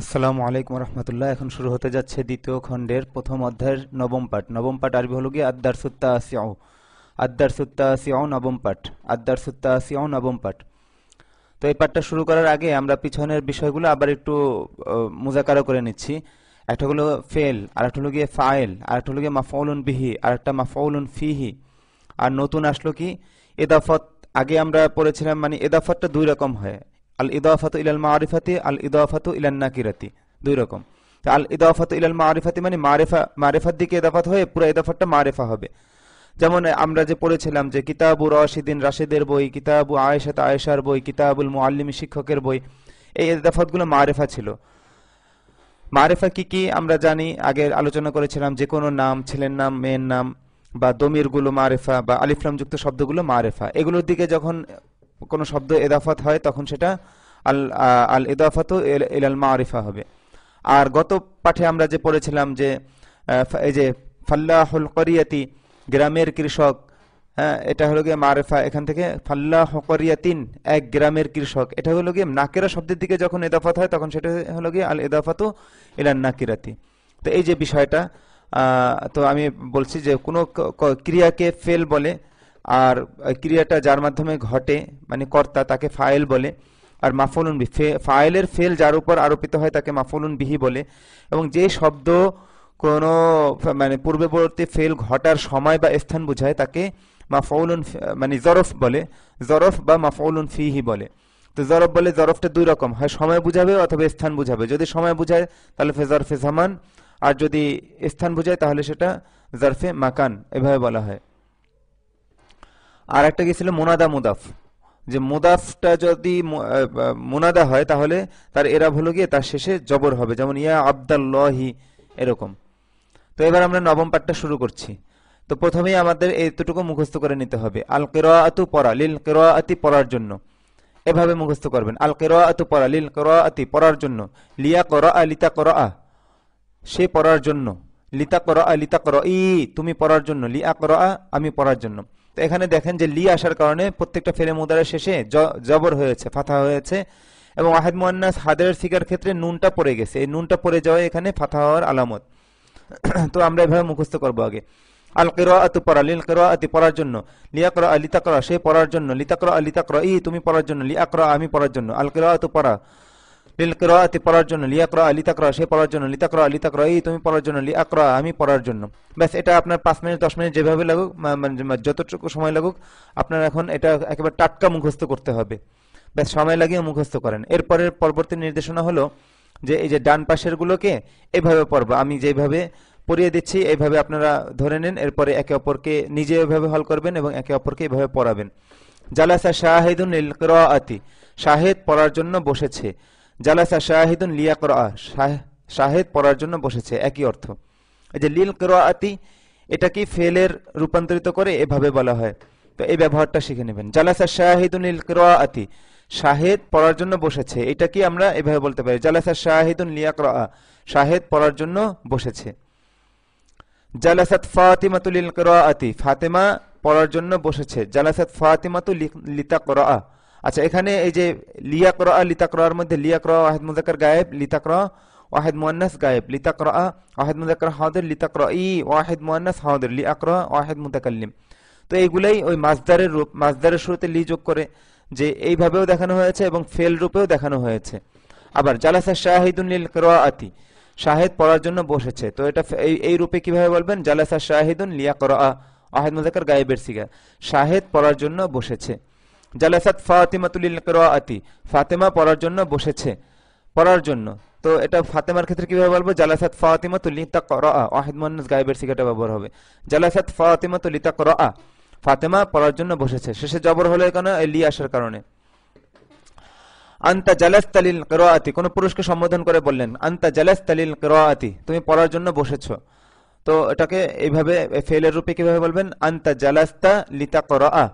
আসসালামু আলাইকুম রহমতুল্লাহ। এখন শুরু হতে যাচ্ছে দ্বিতীয় খণ্ডের প্রথম অধ্যায়ের নবম পাঠ। নবম পাঠ আরবি হলো গিয়ে আদ্দারসুত্তাসিউ নবম পাঠ। আদ্দারসুত্তাসিউ নবম পাঠ। তো এই পাঠটা শুরু করার আগে আমরা পিছনের বিষয়গুলো আবার একটু মুজাকারা করে নিচ্ছি। একটা হলো ফেল, আর একটা হলো গিয়ে ফাইল, আর একটা হলো গিয়ে মাফউলুন বিহি, আর একটা মাফউলুন ফিহি। আর নতুন আসলো কি ইদাফত। আগে আমরা পড়েছিলাম মানে ইদাফতটা দুই রকম হয়, আল ইদাফাতু ইলাল মারিফাতি, আল ইদাফাতু ইলান নাকিরাতি, দুই রকম। তো আল ইদাফাতু ইলাল মারিফাতি মানে মারিফা, মারিফার দিকে ইদাফাত হয়ে পুরো ইদাফতটা মারিফা হবে। যেমন আমরা যে পড়েছিলাম যে কিতাবু রাশিদিন রাশিদের বই, কিতাবু আয়েশাত আয়েশার বই, কিতাবুল মুআল্লিম শিক্ষকের বই, এই ইদাফতগুলো মারিফা ছিল। মারিফা কি কি আমরা জানি, আগে আলোচনা করেছিলাম যে কোনো নাম, ছেলের নাম, মেয়ের নাম, বা দমিরগুলো মারিফা, বা আলিফলাম যুক্ত শব্দগুলো মারিফা। এগুলোর দিকে যখন কোনো শব্দ এদাফাত হয় তখন সেটা আল আল ইদাফাতু ইলাল মারিফা হবে। আর গত পাঠে আমরা যে পড়েছিলাম যে এই যে ফাল্লাহুল করিয়াতি, গ্রামের কৃষক, হ্যাঁ, এটা হলো গিয়ে মারিফা। এখান থেকে ফাল্লাহ করিয়াতিন, এক গ্রামের কৃষক, এটা হলো গিয়ে নাকিরা শব্দের দিকে যখন ইদাফাত হয় তখন সেটা হলো গিয়ে আল ইদাফাতু ইলান নাকিরাতি। তো এই যে বিষয়টা, তো আমি বলছি যে কোনো ক্রিয়াকে ফেল বলে, আর ক্রিয়াটা যার মাধ্যমে ঘটে মানে কর্তা, তাকে ফাইল বলে। আর মাফউলুন বিহি, ফাইলের ফেল যার উপর আরোপিত হয় তাকে মাফউলুন বিহি বলে। এবং যে শব্দ কোনো মানে পূর্ববর্তী ফেল ঘটার সময় বা স্থান বোঝায় তাকে মাফউলুন মানে জরফ বলে, জরফ বা মাফউলুন ফিহি বলে। তো জরফ বলে, জরফটা দুই রকম হয়, সময় বুঝাবে অথবা স্থান বুঝাবে। যদি সময় বুঝায় তাহলে জরফে জামান, আর যদি স্থান বুঝায় তাহলে সেটা জরফে মাকান, এভাবে বলা হয়। আর একটা গেছিল মুনাদা মুদাফ, যে মুদাফটা যদি মুনাদা হয় তাহলে তার এরাব হলো গিয়ে তার শেষে জবর হবে, যেমন ইয়া আব্দাল্লাহি, এরকম। তো এবার আমরা নবম পাঠটা শুরু করছি। তো প্রথমেই আমাদের এতটুকু মুখস্থ করে নিতে হবে, আল কিরাআতু পড়া, লিল কিরাআতি পড়ার জন্য, এভাবে মুখস্থ করবেন। আল কিরাআতু পড়া, লিল কিরাআতি পড়ার জন্য, লিয়া কিরাআ লিতা কিরাআ সে পড়ার জন্য, লিতা কিরাআ লিতা কিরাই তুমি পড়ার জন্য, লিয়া কিরাআ আমি পড়ার জন্য। তো এখানে দেখেন যে লি আসার কারণে প্রত্যেকটা ফেলে মুদারের শেষে জবর হয়েছে, ফাথা হয়েছে, এবং ওয়াহিদ মুয়ান্নাস হাদের সিগার ক্ষেত্রে নুনটা পড়ে গেছে। এই নুনটা পড়ে যাওয়া এখানে ফাথা হওয়ার আলামত। তো আমরা এভাবে মুখস্থ করবো আগে। আল কিরাআতু পড়া, লিল কিরাআতি পড়ার জন্য, লিয়াকরা লিতাকরা সে পড়ার জন্য, লিতাকরা লিতাকরাই তুমি পড়ার জন্য, লিআকরা আমি পড়ার জন্য। আল কিরাআতু পড়া, লিল কিরাআতি পড়ার জন্য, লিয়াকরা লিতাকরা সে পড়ার জন্য, লিতাকরা লিতাকরাই তুমি পড়ার জন্য, লিআকরা আমি পড়ার জন্য। ব্যাস, এটা আপনার 5 মিনিট 10 মিনিট যেভাবে লাগুক, মানে যতটুকু সময় লাগুক, আপনার এখন এটা একেবারে টাটকা মুখস্থ করতে হবে। ব্যাস, সময় লাগিয়ে মুখস্থ করেন। এরপরের পরবর্তী নির্দেশনা হলো যে এই যে ডান পাশের গুলোকে এইভাবে পড়বো, আমি যেভাবে পড়িয়ে দিচ্ছি এইভাবে আপনারা ধরে নেন। এরপরে একে অপরকে নিজে এভাবে হল করবেন এবং একে অপরকে এভাবে পড়াবেন। জালাসা শাহিদুন লিল কিরাআতি, শাহিদ পড়ার জন্য বসেছে। জালাসা শাহিদুন লিয়াকরা, শাহিদ পড়ার জন্য বসেছে, একই অর্থ। এই যে লিল কিরাআতি, এটা কি ফেলের রূপান্তরিত করে এভাবে বলা হয়। তো এই ব্যবহারটা শিখে নেবেন। জালাসা শাহিদুন লিল কিরাআতি, শাহিদ পড়ার জন্য বসেছে, এটা কি আমরা এভাবে বলতে পারি। জালাসা শাহিদুন লিয়াকরা, শাহিদ পড়ার জন্য বসেছে। জালাসাত ফাতিমাতু লিল কিরাআতি, ফাতেমা পড়ার জন্য বসেছে। জালাসাত ফাতিমাতু লিতাকরা। আচ্ছা, এখানে এই যে লিয়াকরা লিতাকরার মধ্যে লিয়াকরা ওয়াহিদ মুযাক্কার গায়েব, লিতাকরা ওয়াহিদ মুয়ান্নাস গায়েব, লিতাকরা ওয়াহিদ মুযাক্কার হাদির, লিতাকরাই ওয়াহিদ মুয়ান্নাস হাদির, লিআকরা ওয়াহিদ মুতাকাল্লিম। তো এইগুলাই ওই মাসদারের রূপ, মাসদারের শুরুতে লি যোগ করে যে এইভাবেও দেখানো হয়েছে এবং ফেল রূপেও দেখানো হয়েছে। আবার জালাসা শাহিদুন লিল কিরাআতি, শাহিদ পড়ার জন্য বসেছে। তো এটা এই রূপে কিভাবে বলবেন, জালাসা শাহিদুন লিয়াকরা, ওয়াহিদ মুযাক্কার গায়েবের সিগা, শাহিদ পড়ার জন্য বসেছে। জালাসাত ফাতিমাতু লিল কিরাআতি, ফাতেমা পড়ার জন্য বসেছে, পড়ার জন্য। তো এটা ফাতেমার ক্ষেত্রে কিভাবে বলবো, জালাসাত ফাতিমাতু লিতাকরা, ওয়াহিদ মুয়ান্নাস গায়েবের সিগাটা ব্যবহার হবে। জালাসাত ফাতিমাতু লিতাকরা, ফাতেমা পড়ার জন্য বসেছে, শেষে জবর হলো এখানে লি আসার কারণে। আনতা জালাস্তা লিল কিরাআতি, কোন পুরুষকে সম্বোধন করে বললেন আনতা জালাস্তা লিল কিরাআতি, তুমি পড়ার জন্য বসেছো। তো এটাকে এইভাবে ফেলের রূপে কিভাবে বলবেন, আনতা জালাস্তা লিতাকরা,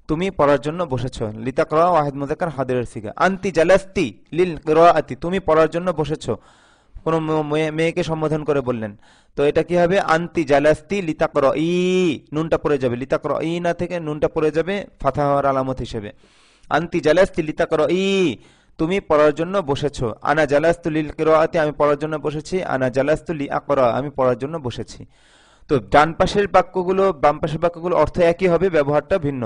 তুমি পড়ার জন্য বসেছো। লিতাকরা ওয়াহিদ মুযাক্কার হাদিরের সিগা। আনতি জালাস্তি লিল কিরাআতি, তুমি পড়ার জন্য বসেছো, কোন মেয়েকে সম্বোধন করে বললেন। তো এটা কি হবে, আনতি জালাস্তি লিতাকরাই, নুনটা পড়ে যাবে, লিতাকরাই না থেকে নুনটা পড়ে যাবে ফাথা হওয়ার আলামত হিসেবে। আনতি জালাস্তি লিতাকরাই, তুমি পড়ার জন্য বসেছো। আনা জালাস্তু লিল কিরাআতি, আমি পড়ার জন্য বসেছি। আনা জালাস্তু লি আকরা, আমি পড়ার জন্য বসেছি। তো ডান পাশের বাক্যগুলো বাম পাশের বাক্যগুলো অর্থ একই হবে, ব্যবহারটা ভিন্ন।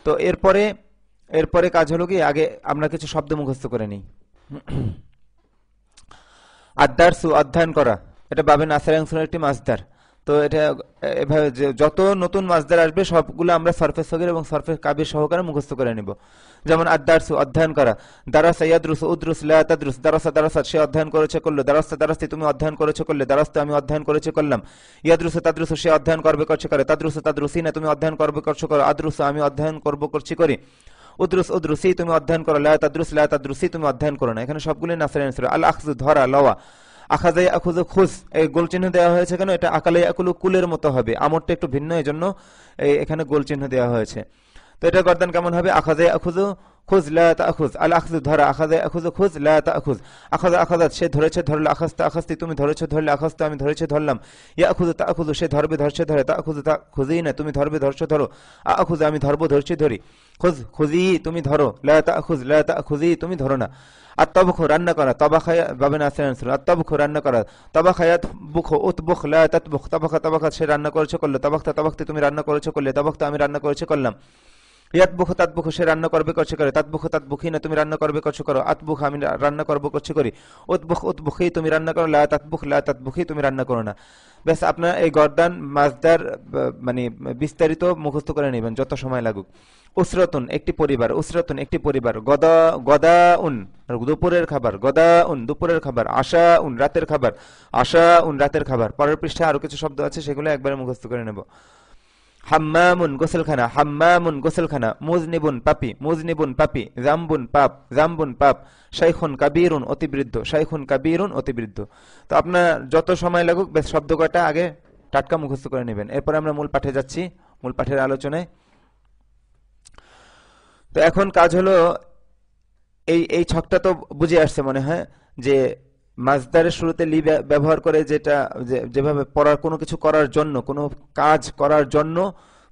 তো এরপরে এরপরে কাজ হলো কি, আগে আমরা কিছু শব্দ মুখস্থ করে নিই। আদারসু, অধ্যয়ন করা, এটা বাবে নাসের অংশের একটি মাসদার। তো এটা এভাবে যত নতুন মাসদার আসবে সবগুলো আমরা সরফে সগীর এবং সরফে কাবির সহকারে মুখস্থ করে নিব। যেমন আদারসু, অধ্যয়ন করা। দারাসা ইয়াদরুসু উদরুস লা তাদরুস, দারাসা দারাসা, সে অধ্যয়ন করেছে করলো। দারাসা দারাস্তি, তুমি অধ্যয়ন করেছো করলে। দারাস্তা, আমি অধ্যয়ন করেছি করলাম। ইয়াদরুসু তাদরুসু, সে অধ্যয়ন করবে করছে করে। তাদরুসু তাদরুসিনা, তুমি অধ্যয়ন করবে করছো করো। আদরুসু, আমি অধ্যয়ন করব করছি করি। উদ্রুস উদ্রুসি, তুমি অধ্যয়ন করো। লা তাদরুস লা তাদরুসি, তুমি অধ্যয়ন করো না। এখানে সবগুলো নাসের অংশ। আল আখযু, ধরা, লওয়া। আখাযা ইয়াখুযু, খুজ, এই গোল চিহ্ন দেওয়া হয়েছে কেন? এটা আকালে ইয়াকুলু, কুলের মতো হবে। আমরটা একটু ভিন্ন, এজন্য এখানে গোল চিহ্ন দেওয়া হয়েছে। তো এটা গর্দান কেমন হবে? আখাযা ইয়াখুযু খুজ লা তাখুজ। আল আখযু, ধরা। আখাযা ইয়াখুযু খুজ লা তাখুজ। আখাযা আখাযাত, সে ধরেছে ধরলে। আখাযতা আখাযতি, তুমি ধরেছো ধরলে। আখাযতু, আমি ধরেছি ধরলাম। ইয়াখুযু তাখুযু, সে ধরবে ধরছে ধরে। তাখুযু তাখুযিনা, তুমি ধরবে ধরছো ধরো। আখুযু, আমি ধরবো ধরছি ধরি। খুজ খুজি, তুমি ধরো। লা তাখুজ লা তাখুজি, তুমি ধরো না। আত্তাবখু, রান্না করা। তবাখায়া বাবে নাসির আনসার। আত্তাবখু, রান্না করা। তবাখায়াত বুখু উতবুখ লা তাতবুখ। তবাখা তবাখা, সে রান্না করেছে করলো। তবাখতা তবাখতি, তুমি রান্না করেছো করলে। তবাখতা, আমি রান্না করেছি করলাম। ইয়াতবুখু তাতবুখু, সে রান্না করবে করছে করে। তাতবুখু তাতবুখিনা, তুমি রান্না করবে করছো করো। আতবুখ, আমি রান্না করবো করছি করি। উতবুখ উতবুখি, তুমি রান্না করো। লা তাতবুখ লা তাতবুখি, তুমি রান্না করো না। ব্যাস, আপনার এই গর্দান মাসদার মানে বিস্তারিত মুখস্থ করে নেবেন যত সময় লাগুক। উসরাতুন, একটি পরিবার। উসরাতুন, একটি পরিবার। গদা গদাউন, দুপুরের খাবার। গদাউন, দুপুরের খাবার। আশাউন, রাতের খাবার। আশাউন, রাতের খাবার। পরের পৃষ্ঠায় আরো কিছু শব্দ আছে, সেগুলো একবারে মুখস্থ করে নেব। হাম্মামুন, গোসলখানা। হাম্মামুন, গোসলখানা। মুজনিবুন, পাপি। মুজনিবুন, পাপি। জাম্বুন, পাপ। জাম্বুন, পাপ। শাইখুন কাবীরুন, অতিবৃদ্ধ। শাইখুন কাবীরুন, অতিবৃদ্ধ। তো আপনার যত সময় লাগুক বেশ শব্দ কয়টা আগে টাটকা মুখস্থ করে নেবেন। এরপরে আমরা মূল পাঠে যাচ্ছি, মূল পাঠের আলোচনায়। তো এখন কাজ হলো, এই এই ছকটা তো বুঝে আসছে মনে হয়, যে মাসদারের শুরুতে লি ব্যবহার করে, যেটা যেভাবে পড়ার কোনো কিছু করার জন্য, কোনো কাজ করার জন্য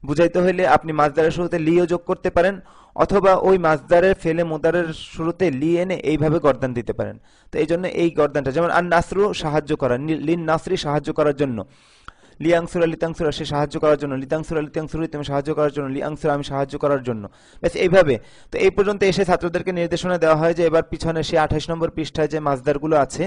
বুঝাইতে হইলে আপনি মাসদারের শুরুতে লিও যোগ করতে পারেন, অথবা ওই মাসদারের ফেলে মুদারের শুরুতে লি এনে এইভাবে গর্দান দিতে পারেন। তো এই জন্য এই গর্দানটা, যেমন আন নাসরু, সাহায্য করা। লিন নাসরি, সাহায্য করার জন্য। লিয়াংসুরা লিতাংসুরা, সে সাহায্য করার জন্য। লিতাংসুরা লিতাংসুরি, তুমি সাহায্য করার জন্য। লিয়াংসুরা, আমি সাহায্য করার জন্য। ব্যাস এইভাবে। তো এই পর্যন্ত এসে ছাত্রদেরকে নির্দেশনা দেওয়া হয় যে এবার পিছনে সে 28 নম্বর পৃষ্ঠায় যে মাসদারগুলো আছে,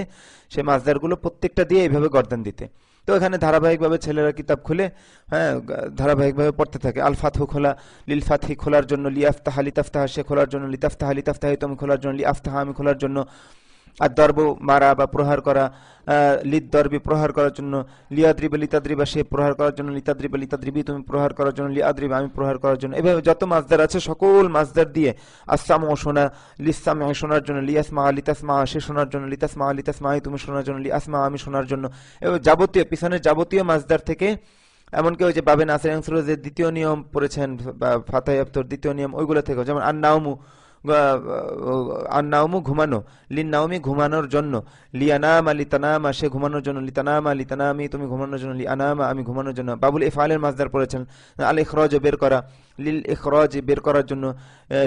সেই মাসদারগুলো প্রত্যেকটা দিয়ে এইভাবে গর্দান দিতে। তো এখানে ধারাবাহিকভাবে ছেলেরা কিতাব খুলে, হ্যাঁ, ধারাবাহিকভাবে পড়তে থাকে। আল ফাতহু, খোলা। লিল ফাতহি, খোলার জন্য। লি আফতাহা লিতাফতাহা, সে খোলার জন্য। লিতাফতাহা লিতাফতাহি, তুমি খোলার জন্য। লি আফতাহা, আমি খোলার জন্য। আর দর্ব, মারা বা প্রহার করা। লিদ দর্বি, প্রহার করার জন্য। লিয়াদ্রিবা লিতাদ্রিবা, সে প্রহার করার জন্য। লিতাদ্রিবা লিতাদ্রিবি, তুমি প্রহার করার জন্য। লিয়াদ্রিবা, আমি প্রহার করার জন্য। এভাবে যত মাসদার আছে সকল মাসদার দিয়ে। আসসামু, শোনা। লিসামা, শোনার জন্য। লিয়াসমা লিতাসমা, সে শোনার জন্য। লিতাসমা লিতাসমা, তুমি শোনার জন্য। লিয়াসমা, আমি শোনার জন্য। এবার যাবতীয় পিছনের যাবতীয় মাসদার থেকে, এমনকি ওই যে বাবে নাসির আনসার যে দ্বিতীয় নিয়ম পড়েছেন বা ফাতাহ আফতর দ্বিতীয় নিয়ম, ওইগুলো থেকে, যেমন আন্নাউমু, আন্নাউমু, ঘুমানো। লিন্নাউমি, ঘুমানোর জন্য। লিয়ানামা লিতানামা, সে ঘুমানোর জন্য। লিতানামা লিতানামি, তুমি ঘুমানোর জন্য। লিয়ানামা, আমি ঘুমানোর জন্য। বাবুল ইফআলের মাসদার পড়েছেন। আল ইখরাজ, বের করা। লিল ইখরাজ, বের করার জন্য।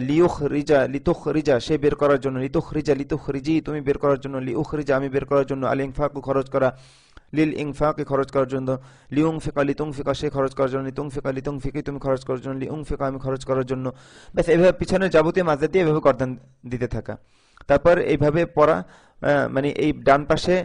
লিউখরিজা লিতুখরিজা, সে বের করার জন্য। লিতুখরিজা লিতুখরিজি, তুমি বের করার জন্য। লিউখরিজা, আমি বের করার জন্য। আল ইনফাকু, খরচ করা। লিল ইনফাকে, খরচ করার জন্য। লিউংফিকা লিতুংফিকা, সে খরচ করার জন্য। লিতুংফিকা লিতুংফিকি, তুমি খরচ করার জন্য। লিউংফিকা, আমি খরচ করার জন্য। ব্যাস এইভাবে পিছনের যাবতীয় মাসদার দিয়ে এভাবে গর্দান দিতে থাকা। তারপর এইভাবে পড়া, মানে এই ডান পাশে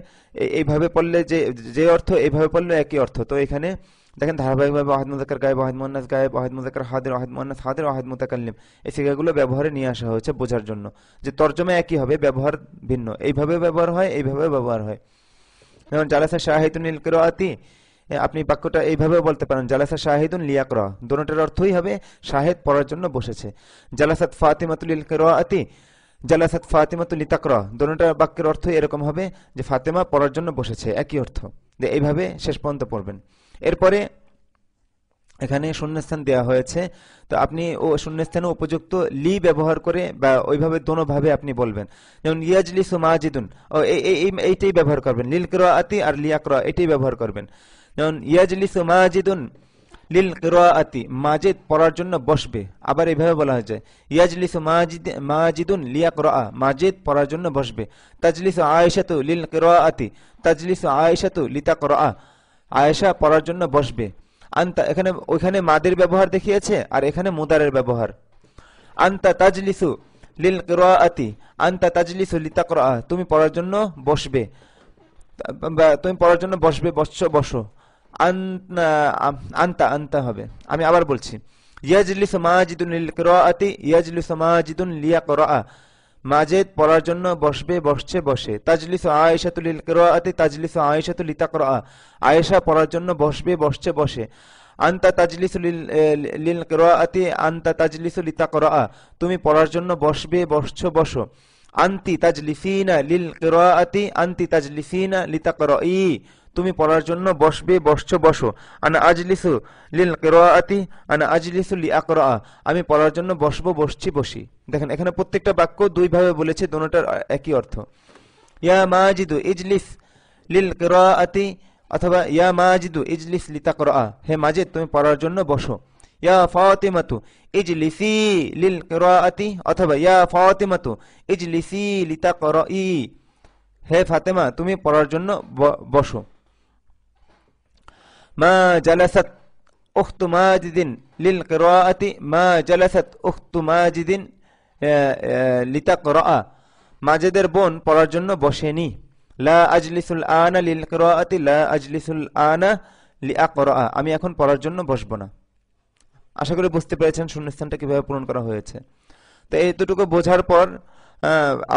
এইভাবে পড়লে যে যে অর্থ, এইভাবে পড়লে একই অর্থ। তো এখানে দেখেন ধারাবাহিকভাবে ওয়াহিদ মুযাক্কার গায়েব, ওয়াহিদ মুয়ান্নাস গায়েব, ওয়াহিদ মুযাক্কার হাদির, ওয়াহিদ মুয়ান্নাস হাদির, ওয়াহিদ মুতাকাল্লিম, এই সিগাগুলো ব্যবহারে নিয়ে আসা হয়েছে বোঝার জন্য, যে তর্জমা একই হবে, ব্যবহার ভিন্ন। এইভাবে ব্যবহার হয়, এইভাবে ব্যবহার হয়। যেমন জালাসা শাহিদুন লিল কিরাআতি, আপনি বাক্যটা এইভাবে বলতে পারেন, জালাসা শাহিদুন লিয়াকরা, দুটোটার অর্থই হবে শাহিদ পড়ার জন্য বসেছে। জালাসাত ফাতিমাতু লিল কিরাআতি, জালাসাত ফাতিমাতু লিতাকরা, দুটোটা বাক্যের অর্থই এরকম হবে যে ফাতেমা পড়ার জন্য বসেছে, একই অর্থ। এইভাবে শেষ পর্যন্ত পড়বেন। এরপরে এখানে শূন্যস্থান দেওয়া হয়েছে, তো আপনি ও শূন্যস্থানে উপযুক্ত লি ব্যবহার করে বা ওইভাবে দোনোভাবে আপনি বলবেন। যেমন ইয়াজলিসু মাজিদুন, এইটাই ব্যবহার করবেন। লিল কিরাআতি আর লিয়াকরা, এটাই ব্যবহার করবেন। যেমন ইয়াজলিসু মাজিদুন লিল কিরাআতি মাজিদ পড়ার জন্য বসবে। আবার এইভাবে বলা হয়েছে ইয়াজলিসু মাজিদুন লিয়াকরা মাজিদ পড়ার জন্য বসবে। তাজলিসু আয়েশাতু লিল কিরাআতি তাজলিসু আয়েশাতু লিতাকরা আয়েশা পড়ার জন্য বসবে। আনতা এখানে ওইখানে মাদের ব্যবহার দেখিয়েছে আর এখানে মুদারের ব্যবহার। আনতা তাজলিসু লিল কিরাআতি আনতা তাজলিসু লিতাকরা তুমি পড়ার জন্য বসবে, তুমি পড়ার জন্য বসবে বসো। আনতা আনতা হবে। আমি আবার বলছি ইয়াজলিসু মাজিদুন লিল কিরাআতি ইয়াজলিসু মাজিদুন লিয়াকরা মাজিদ পড়ার জন্য বসবে বসে। তাজলিসু আয়েশাতু লিল কিরাআতি তাজলিসু আয়েশাতু লিতাকরা আয়েশা পড়ার জন্য বসবে বসে। আনতা তাজলিসু লিল কিরাআতি আনতা তাজলিসু লিতাকরা তুমি পড়ার জন্য বসবে বসো। আনতি তাজলিসিনা লিল কিরাআতি আনতি তাজলিসিনা লিতাকরাই তুমি পড়ার জন্য বসবে বসো। আনা আজলিসু লিল কিরাআতি আনা আজলিসু লিআকরা আমি পড়ার জন্য বসি। দেখেন এখানে প্রত্যেকটা বাক্য দুই ভাবে বলেছে, দুটোটার একই অর্থ। ইয়া মাজিদু ইজলিস লিল কিরাআতি অথবা ইয়া মাজিদু ইজলিস লিতাকরা হে মাজিদ তুমি পড়ার জন্য বসো। ইয়া ফাতিমাতু ইজলিসি লিল কিরাআতি অথবা ইয়া ফাতিমাতু ইজলিসি লিতাকরাই হে ফাতেমা তুমি পড়ার জন্য বসো। মা জালাসাত উখতু মাজিদিন লিল কিরাআতি মা জালাসাত উখতু মাজিদিন লিতাকরা মাজিদের বোন পড়ার জন্য বসেনি। লা আজলিসুল আনা লিল কিরাআতি লা আজলিসুল আনা লিআকরা আমি এখন পড়ার জন্য বসবো না। আশা করি বুঝতে পেরেছেন শূন্যস্থানটা কিভাবে পূরণ করা হয়েছে। তো এইটুকু বোঝার পর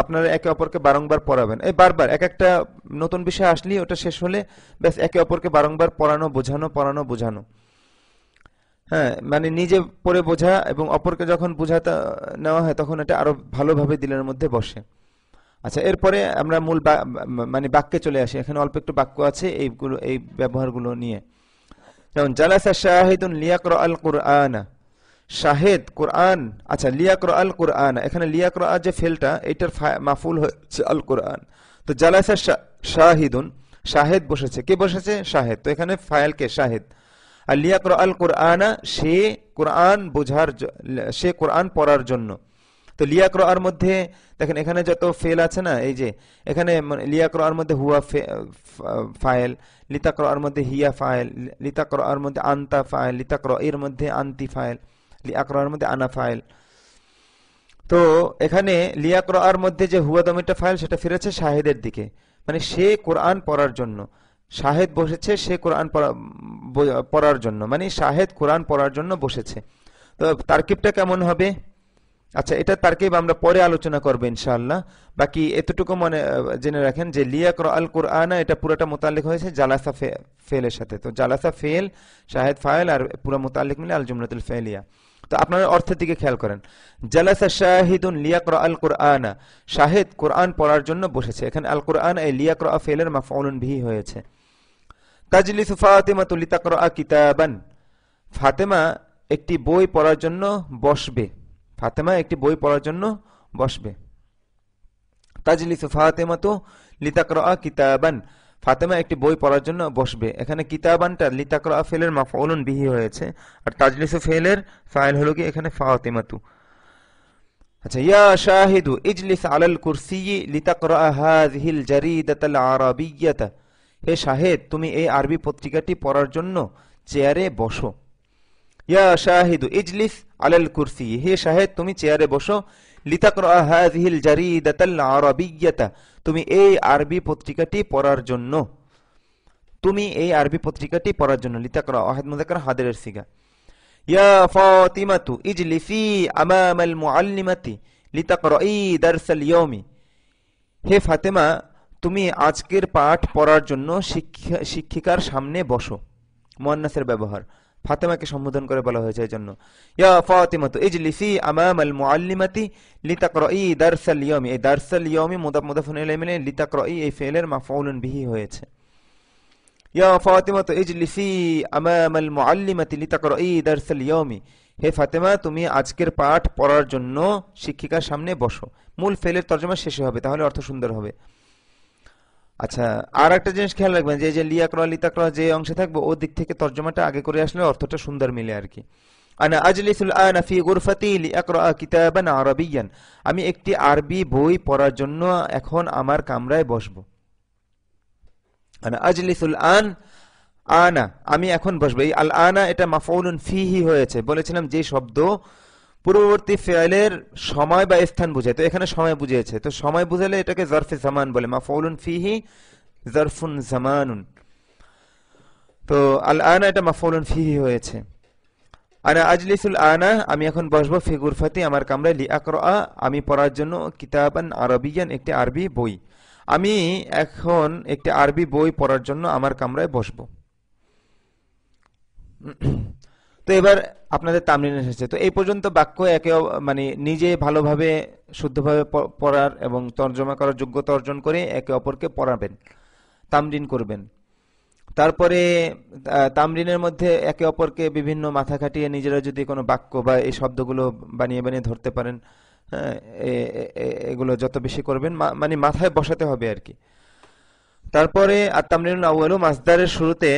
আপনারা একে অপরকে বারংবার পড়াবেন। এই বারবার এক একটা নতুন বিষয় আসলেই ওটা শেষ হলে ব্যাস একে অপরকে বারংবার পড়ানো বোঝানো। হ্যাঁ, মানে নিজে পড়ে বোঝা এবং অপরকে যখন বোঝাতে নেওয়া হয় তখন এটা আরো ভালোভাবে দিলের মধ্যে বসে। আচ্ছা, এরপরে আমরা মূল মানে বাক্যে চলে আসি। এখানে অল্প একটু বাক্য আছে এই ব্যবহারগুলো নিয়ে। যেমন জালাসা শাহিদুন লিয়াকরা আল কুরআনা শাহেদ কোরআন। আচ্ছা, লিয়াকরা আল কুরআন এখানে লিয়াকরা যে ফেলটা এটার মাফুল হচ্ছে আল কুরআন। তো জালাসা শাহিদুন শাহেদ বসেছে। কে বসেছে? শাহেদ। তো এখানে ফাইল কে? শাহেদ। আর লিয়াকরা আল কুরআনা সে কোরআন পড়ার জন্য। তো লিয়াকরার মধ্যে দেখেন এখানে যত ফেল আছে না, এই যে এখানে লিয়াকরার মধ্যে হুয়া ফাইল, লিতাকরার মধ্যে হিয়া ফাইল, লিতাকরার মধ্যে আনতা ফাইল, লিতাকরা এর মধ্যে আনতি ফাইল, লিয়াকরার মধ্যে আনা ফাইল। তো এখানে লিয়াকরার মধ্যে যে হুয়া দমিরটা ফাইল সেটা ফিরেছে শাহেদের দিকে, মানে সে কোরআন পড়ার জন্য। শাহেদ বসেছে সে কোরআন পড়ার জন্য, মানে শাহেদ কোরআন পড়ার জন্য বসেছে। তো তারকিবটা কেমন হবে? আচ্ছা, এটা তারকিব আমরা পরে আলোচনা করবো ইনশাআল্লাহ। বাকি এতটুকু মনে জেনে রাখেন যে লিয়াকরা আল কুরআনা এটা পুরোটা মুতাল্লিক হয়েছে জালাসা ফেলের সাথে। তো জালাসা ফেল, শাহেদ ফাইল আর পুরো মুতাল্লিক মিলে আল জুমলাতুল ফাইলিয়া। তো আপনারা অর্থের দিকে খেয়াল করেন। জালাসা শাহিদুন লিয়াকরা আল কুরআনা শাহেদ কোরআন পড়ার জন্য বসেছে। এখানে আল কুরআন এই লিয়াকরা ফেলের মাফউলুন বিহি হয়েছে। তাজলিসু ফাতিমাতু লিতাকরা কিতাবান ফাতেমা একটি বই পড়ার জন্য বসবে। ফাতেমা একটি বই পড়ার জন্য বসবে। তাজলিসু ফাতিমাতু লিতাকরা কিতাবান ফাতেমা একটি বই পড়ার জন্য বসবে। এখানে কিতাবানটা লিতাকরা ফেলের মাফউলুন বিহি হয়েছে আর তাজলিসু ফেলের ফাইল হলো কি এখানে ফাতিমাতু। আচ্ছা, ইয়া শাহিদু ইজলিস আলাল কুরসিয়্যি লিতাকরা হাযিহিল জারিদাতাল আরাবিয়্যাতা হে শাহেদ তুমি এই আরবি পত্রিকাটি পড়ার জন্য চেয়ারে বসো। ইয়া শাহিদু ইজলিস আলাল কুরসি হে শাহেদ তুমি চেয়ারে বসো। লিতাকরা হাযিহিল জারিদাতাল আরাবিয়্যাতা তুমি এই আরবি পত্রিকাটি পড়ার জন্য। লিতাকরা ওয়াহিদ মুযাক্কার হাদিরের সিগা। ইয়া ফাতিমাতু ইজলিসি আমামাল মুআল্লিমাতি লিতাকরাই দারসাল ইয়াওমি হে ফাতেমা তুমি আজকের পাঠ পড়ার জন্য শিক্ষিকার সামনে বসো। মুআন্নাসের ব্যবহার, ফাতেমাকে সম্বোধন করে বলা হয়েছে এই জন্য। ইয়া ফাতিমাতু ইজলিসি আমামাল মুআল্লিমাতি লিতাকরাই দারসাল ইয়াওমি এই দারসাল ইয়াওমি মুদাফুন ইলাইহি মিলে লিতাকরাই এই ফেলের মাফউলুন বিহি হয়েছে। ইয়া ফাতিমাতু ইজলিসি আমামাল মুআল্লিমাতি লিতাকরাই দারসাল ইয়াওমি হে ফাতেমা তুমি আজকের পাঠ পড়ার জন্য শিক্ষিকার সামনে বসো। মূল ফেলের তরজমা শেষে হবে, তাহলে অর্থ সুন্দর হবে। আচ্ছা, আর একটা জিনিস খেয়াল রাখবেন যে এই যে লিয়াকরা লিতাকরা যে অংশে থাকবে ও দিক থেকে তর্জমাটা আগে করে আসলে অর্থটা সুন্দর মিলে আর কি। আনা আজলিসুল আনা ফি গুরফাতি লিআকরা কিতাবান আরাবিয়ান, আমি একটি আরবি বই পড়ার জন্য এখন আমার কামরায় বসবো। আনা আজলিসুল আন, আনা আমি এখন বসবো, এই আল আনা এটা মাফউলুন ফিহি হয়েছে, বলেছিলাম যে শব্দ পূর্ববর্তী ফেলের সময় বা স্থান বুঝায়, তো এখানে সময় বুঝিয়েছে, তো সময় বুঝালে এটাকে জরফে জামান বলে, মাফউলুন ফিহি জরফুন জামানুন। তো আল আনা এটা মাফউলুন ফিহি হয়েছে। আনা আজলিসুল আনা আমি এখন বসবো, ফি গুরফাতি আমার কামরায়, লিআকরা আমি পড়ার জন্য, কিতাবান আরবিয়ান একটি আরবি বই, আমি এখন একটি আরবি বই পড়ার জন্য আমার কামরায় বসবো। তো এবার আপনাদের তামরিন এসেছে, তো এই পর্যন্ত বাক্য মানে নিজে ভালোভাবে শুদ্ধভাবে পড়ার এবং তর্জমা করার যোগ্যতা অর্জন করে একে অপরকে পড়াবেন, তামরিন করবেন। তারপরে তামরিনের মধ্যে একে অপরকে বিভিন্ন মাথা খাটিয়ে নিজেরা যদি কোনো বাক্য বা এই শব্দগুলো বানিয়ে বানিয়ে ধরতে পারেন, হ্যাঁ, এগুলো যত বেশি করবেন মানে মাথায় বসাতে হবে আর কি। তারপরে আর তামরিনুল আউয়ালু মাসদারের শুরুতে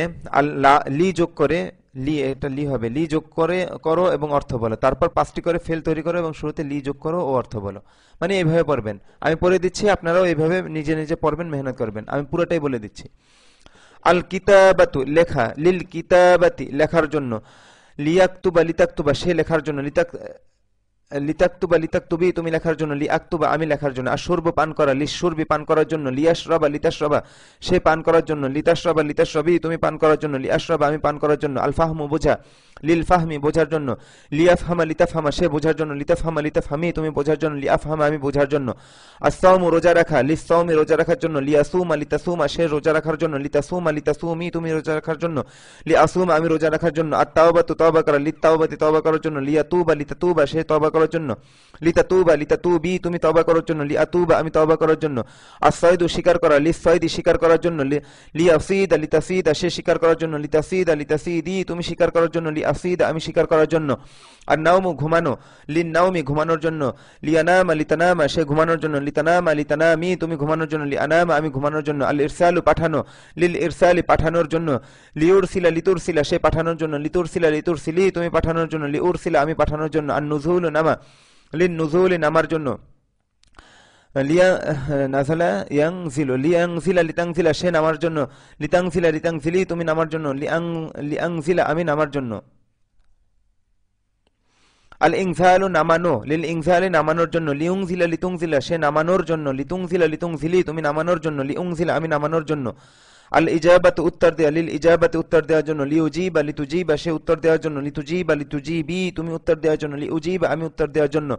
লি যোগ করে, লি এটা লি হবে, লি যোগ করে করো এবং অর্থ বলো, তারপর 5টি করে ফেল তৈরি করো এবং শুরুতে লি যোগ করো ও অর্থ বলো, মানে এইভাবে পড়বেন। আমি পড়ে দিচ্ছি, আপনারাও এইভাবে নিজে নিজে পড়বেন, মেহনত করবেন, আমি পুরোটাই বলে দিচ্ছি। আল কিতাবাতু লেখা, লিল কিতাবাতি লেখার জন্য, লিয়াকতুবা লিতাকতুবা সে লেখার জন্য, লিতাকতুবা লিতাকতুবি তুমি লেখার জন্য, লিআকতুবা আমি লেখার জন্য, আশুরব পান করা, লিশুরবি পান করার জন্য, লিয়াশরাবা লিতাশরাবা সে পান করার জন্য, লিতাশরাবা লিতাশরাবি তুমি পান করার জন্য, লিআশরাবা আমি পান করার জন্য, আল ফাহমু বোঝা, লিল ফাহমি বোঝার জন্য, লিয়াফহামা লিতাফহামা সে বোঝার জন্য, লিতাফহামা লিতাফহামি তুমি বোঝার জন্য, লিআফহামা আমি বোঝার জন্য, আসসাওমু রোজা রাখা, লিসসাওমি রোজা রাখার জন্য, লিয়াসুমা লিতাসুমা সে রোজা রাখার জন্য, লিতাসুমা লিতাসুমি তুমি রোজা রাখার জন্য, লিআসুমা আমি রোজা রাখার জন্য, আত-তাওবাতু তওবা করা, লিত-তাওবাতি তওবা করার জন্য, লিয়াতুবা লিতাতুবা সে তওবা করার জন্য, লিতাতুবা লিতাতুবি তুমি তওবা করার জন্য, লিআতুবা আমি তওবা করার জন্য, আস-সাইদু শিকার করা, লিস-সাইদি শিকার করার জন্য, লিয়াসিদা লিতাসিদা সে শিকার করার জন্য, লিতাসিদা লিতাসিদি তুমি শিকার করার জন্য, লিআসিদা আমি শিকার করার জন্য, আর নাওমু ঘুমানো, লিন-নাওমি ঘুমানোর জন্য, লিয়ানামা লিতানামা সে ঘুমানোর জন্য, লিতানামা লিতানামি তুমি ঘুমানোর জন্য, লিআনামা আমি ঘুমানোর জন্য, আল-ইরসালু পাঠানো, লিল-ইরসালি পাঠানোর জন্য, লিউরসিলা লিতুরসিলা সে পাঠানোর জন্য, লিতুরসিলা লিতুরসিলি তুমি পাঠানোর জন্য, লিউরসিলা আমি পাঠানোর জন্য, আন-নুজুলু নামা, লিন-নুজুলি নামার জন্য, লিয়া নাযালা ইয়ানজিলু লিয়ানজিলা লিতানজিলা সে নামার জন্য, লিতানজিলা লিতানজিলি তুমি নামার জন্য, লিয়ানজিলা আমি নামার জন্য, আল ইনজালু নামানো, লিল ইনজালি নামানোর জন্য, লিউংজিলা লিতুংজিলা সে নামানোর জন্য, লিতুংজিলা লিতুংজিলি তুমি নামানোর জন্য, লিউংজিলা আমি নামানোর জন্য, আল ইজাবাতু উত্তর দেয়া, লিল ইজাবাতি উত্তর দেওয়ার জন্য, লিউজিবা লিতুজিবা সে উত্তর দেওয়ার জন্য, লিতুজিবা লিতুজিবি তুমি উত্তর দেওয়ার জন্য, লিউজিবা আমি উত্তর দেওয়ার জন্য,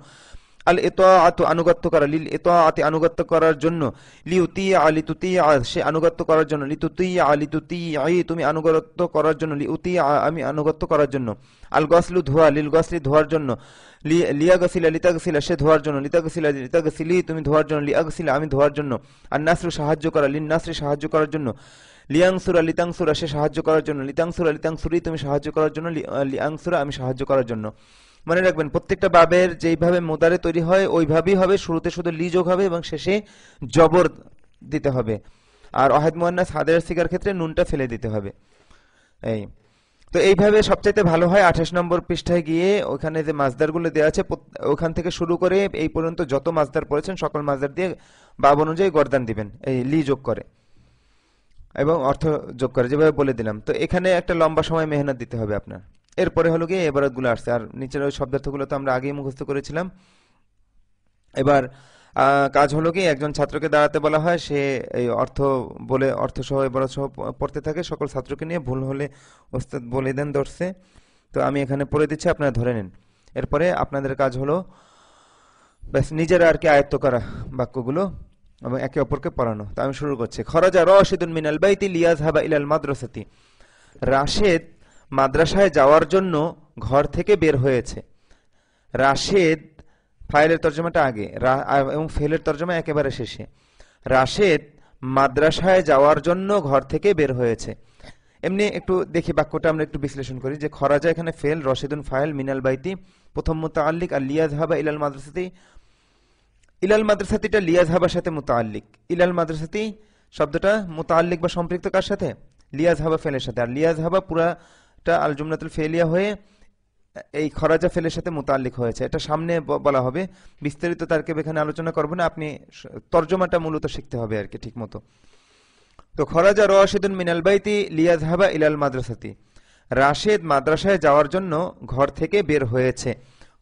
আল ইতাআতু আনুগত্য করা, লিল ইতাআতি আনুগত্য করার জন্য, লিউতিয়া লিতুতিয়া সে আনুগত্য করার জন্য, লিতুতিয়া লিতুতিআই তুমি আনুগত্য করার জন্য, লিউতিয়া আমি আনুগত্য করার জন্য, আল গসলু ধোয়া, লিল গসলি ধোয়ার জন্য, লিয়াগসিলা লিতাগসিলা সে ধোয়ার জন্য, লিতাগসিলা লিতাগসিলি তুমি ধোয়ার জন্য, লিয়াগসিলা আমি ধোয়ার জন্য, আর নাসরু সাহায্য করা, লিন নাসরি সাহায্য করার জন্য, লিয়াংসুরা লিতাংসুরা সে সাহায্য করার জন্য, লিতাংসুরা লিতাংসুরি তুমি সাহায্য করার জন্য, লিয়াংসুরা আমি সাহায্য করার জন্য। মনে রাখবেন প্রত্যেকটা বাবের যেইভাবে মোদারে তৈরি হয় ওইভাবেই হবে, শুরুতে শুধু লি যোগ হবে এবং শেষে জবর দিতে হবে, আর ওয়াহিদ মুয়ান্নাস হাদের সিগার ক্ষেত্রে নুনটা ফেলে দিতে হবে। এই তো এইভাবে সবচাইতে ভালো হয় 28 নম্বর পৃষ্ঠায় গিয়ে ওখানে যে মাসদারগুলো দেওয়া আছে ওখান থেকে শুরু করে এই পর্যন্ত যত মাসদার পড়েছেন সকল মাসদার দিয়ে বাব অনুযায়ী গর্দান দিবেন, এই লি যোগ করে এবং অর্থ যোগ করে, যেভাবে বলে দিলাম। তো এখানে একটা লম্বা সময় মেহনত দিতে হবে আপনার। এরপরে হলো গিয়ে এবারতগুলো আসছে, আর নিচের ওই শব্দার্থগুলো তো আমরা আগেই মুখস্থ করেছিলাম। এবার কাজ হলো কি, একজন ছাত্রকে দাঁড়াতে বলা হয়, সে এই অর্থ বলে অর্থ সহ এবারত সহ পড়তে থাকে, সকল ছাত্রকে নিয়ে, ভুল হলে ওস্তাদ বলে দেন দর্শে। তো আমি এখানে পড়ে দিচ্ছি, আপনারা ধরে নিন। এরপরে আপনাদের কাজ হলো ব্যাস নিজেরা আর কি আয়ত্ত করা বাক্যগুলো এবং একে অপরকে পড়ানো। তো আমি শুরু করছি। খরাজা রাশিদুন মিনাল বাইতি লিয়াযহাবা ইলাল মাদ্রাসাতি, রাশেদ মাদ্রাসায় যাওয়ার জন্য ঘর থেকে বের হয়েছে। রাশেদ ফাইলের তর্জমাটা আগে এবং ফেলের তর্জমা একেবারে শেষে। রাশেদ মাদ্রাসায় যাওয়ার জন্য ঘর থেকে বের হয়েছে। এমনি একটু দেখি বাক্যটা আমরা একটু বিশ্লেষণ করি, যে খরাজা এখানে ফেল, রশিদুন ফাইল, মিনাল বাইতি প্রথম মুতাআল্লিক, আর লিয়াযহাবা ইলাল মাদ্রাসাতি, ইলাল মাদ্রাসাতিটা লিয়াযহাবার সাথে মুতাআল্লিক, ইলাল মাদ্রাসাতি শব্দটা মুতাআল্লিক বা সম্পৃক্ত কার সাথে? লিয়াজহাবা ফেলের সাথে। আর লিয়াজহাবা পুরাটা আল জুমলাতুল ফেলিয়া হয়ে এই খরাজা ফেলের সাথে মুতাআল্লিক হয়েছে। এটা সামনে বলা হবে, বিস্তারিত তারকে এখানে আলোচনা করব না, আপনি তর্জমাটা মূলত শিখতে হবে আর কি ঠিক মতো। তো খরাজা রাশিদুন মিনাল বাইতি লিয়াজহাবা ইলাল মাদ্রাসাতি, রাশেদ মাদ্রাসায় যাওয়ার জন্য ঘর থেকে বের হয়েছে।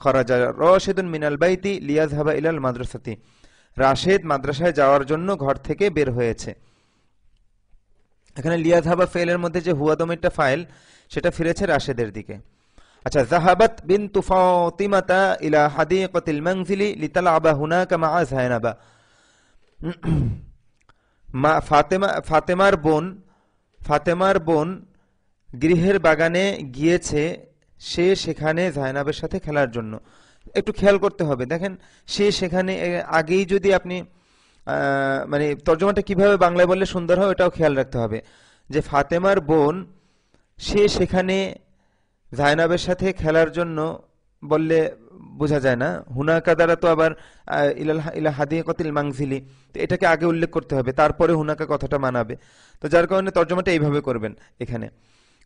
খরাজা রাশিদুন মিনাল বাইতি লিয়াজহাবা ইলাল মাদ্রাসাতি, রাশেদ মাদ্রাসায় যাওয়ার জন্য ঘর থেকে বের হয়েছে। এখানে লিয়াজহাবা ফেলের মধ্যে যে হুয়া দমিরটা ফাইল, সেটা ফিরেছে রাশেদের দিকে। আচ্ছা, জাহাবাত বিনতু ফাতিমাতা ইলা হাদিকাতিল মানজিলি লিতালআবা হুনাকা মা যায়নাবা, ফাতেমার বোন গৃহের বাগানে গিয়েছে, সে সেখানে জায়নাবের সাথে খেলার জন্য। একটু খেয়াল করতে হবে, দেখেন সে সেখানে, আগেই যদি আপনি মানে তর্জমাটা কিভাবে বাংলায় বললে সুন্দর হয় ওটাও খেয়াল রাখতে হবে, যে ফাতেমার বোন সে সেখানে জায়নাবের সাথে খেলার জন্য বললে বোঝা যায় না, হুনাকা দ্বারা তো আবার ইলা হাদিকাতিল মানজিলি, তো এটাকে আগে উল্লেখ করতে হবে, তারপরে হুনাকা কথাটা মানাবে। তো যার কারণে তর্জমাটা এইভাবে করবেন এখানে,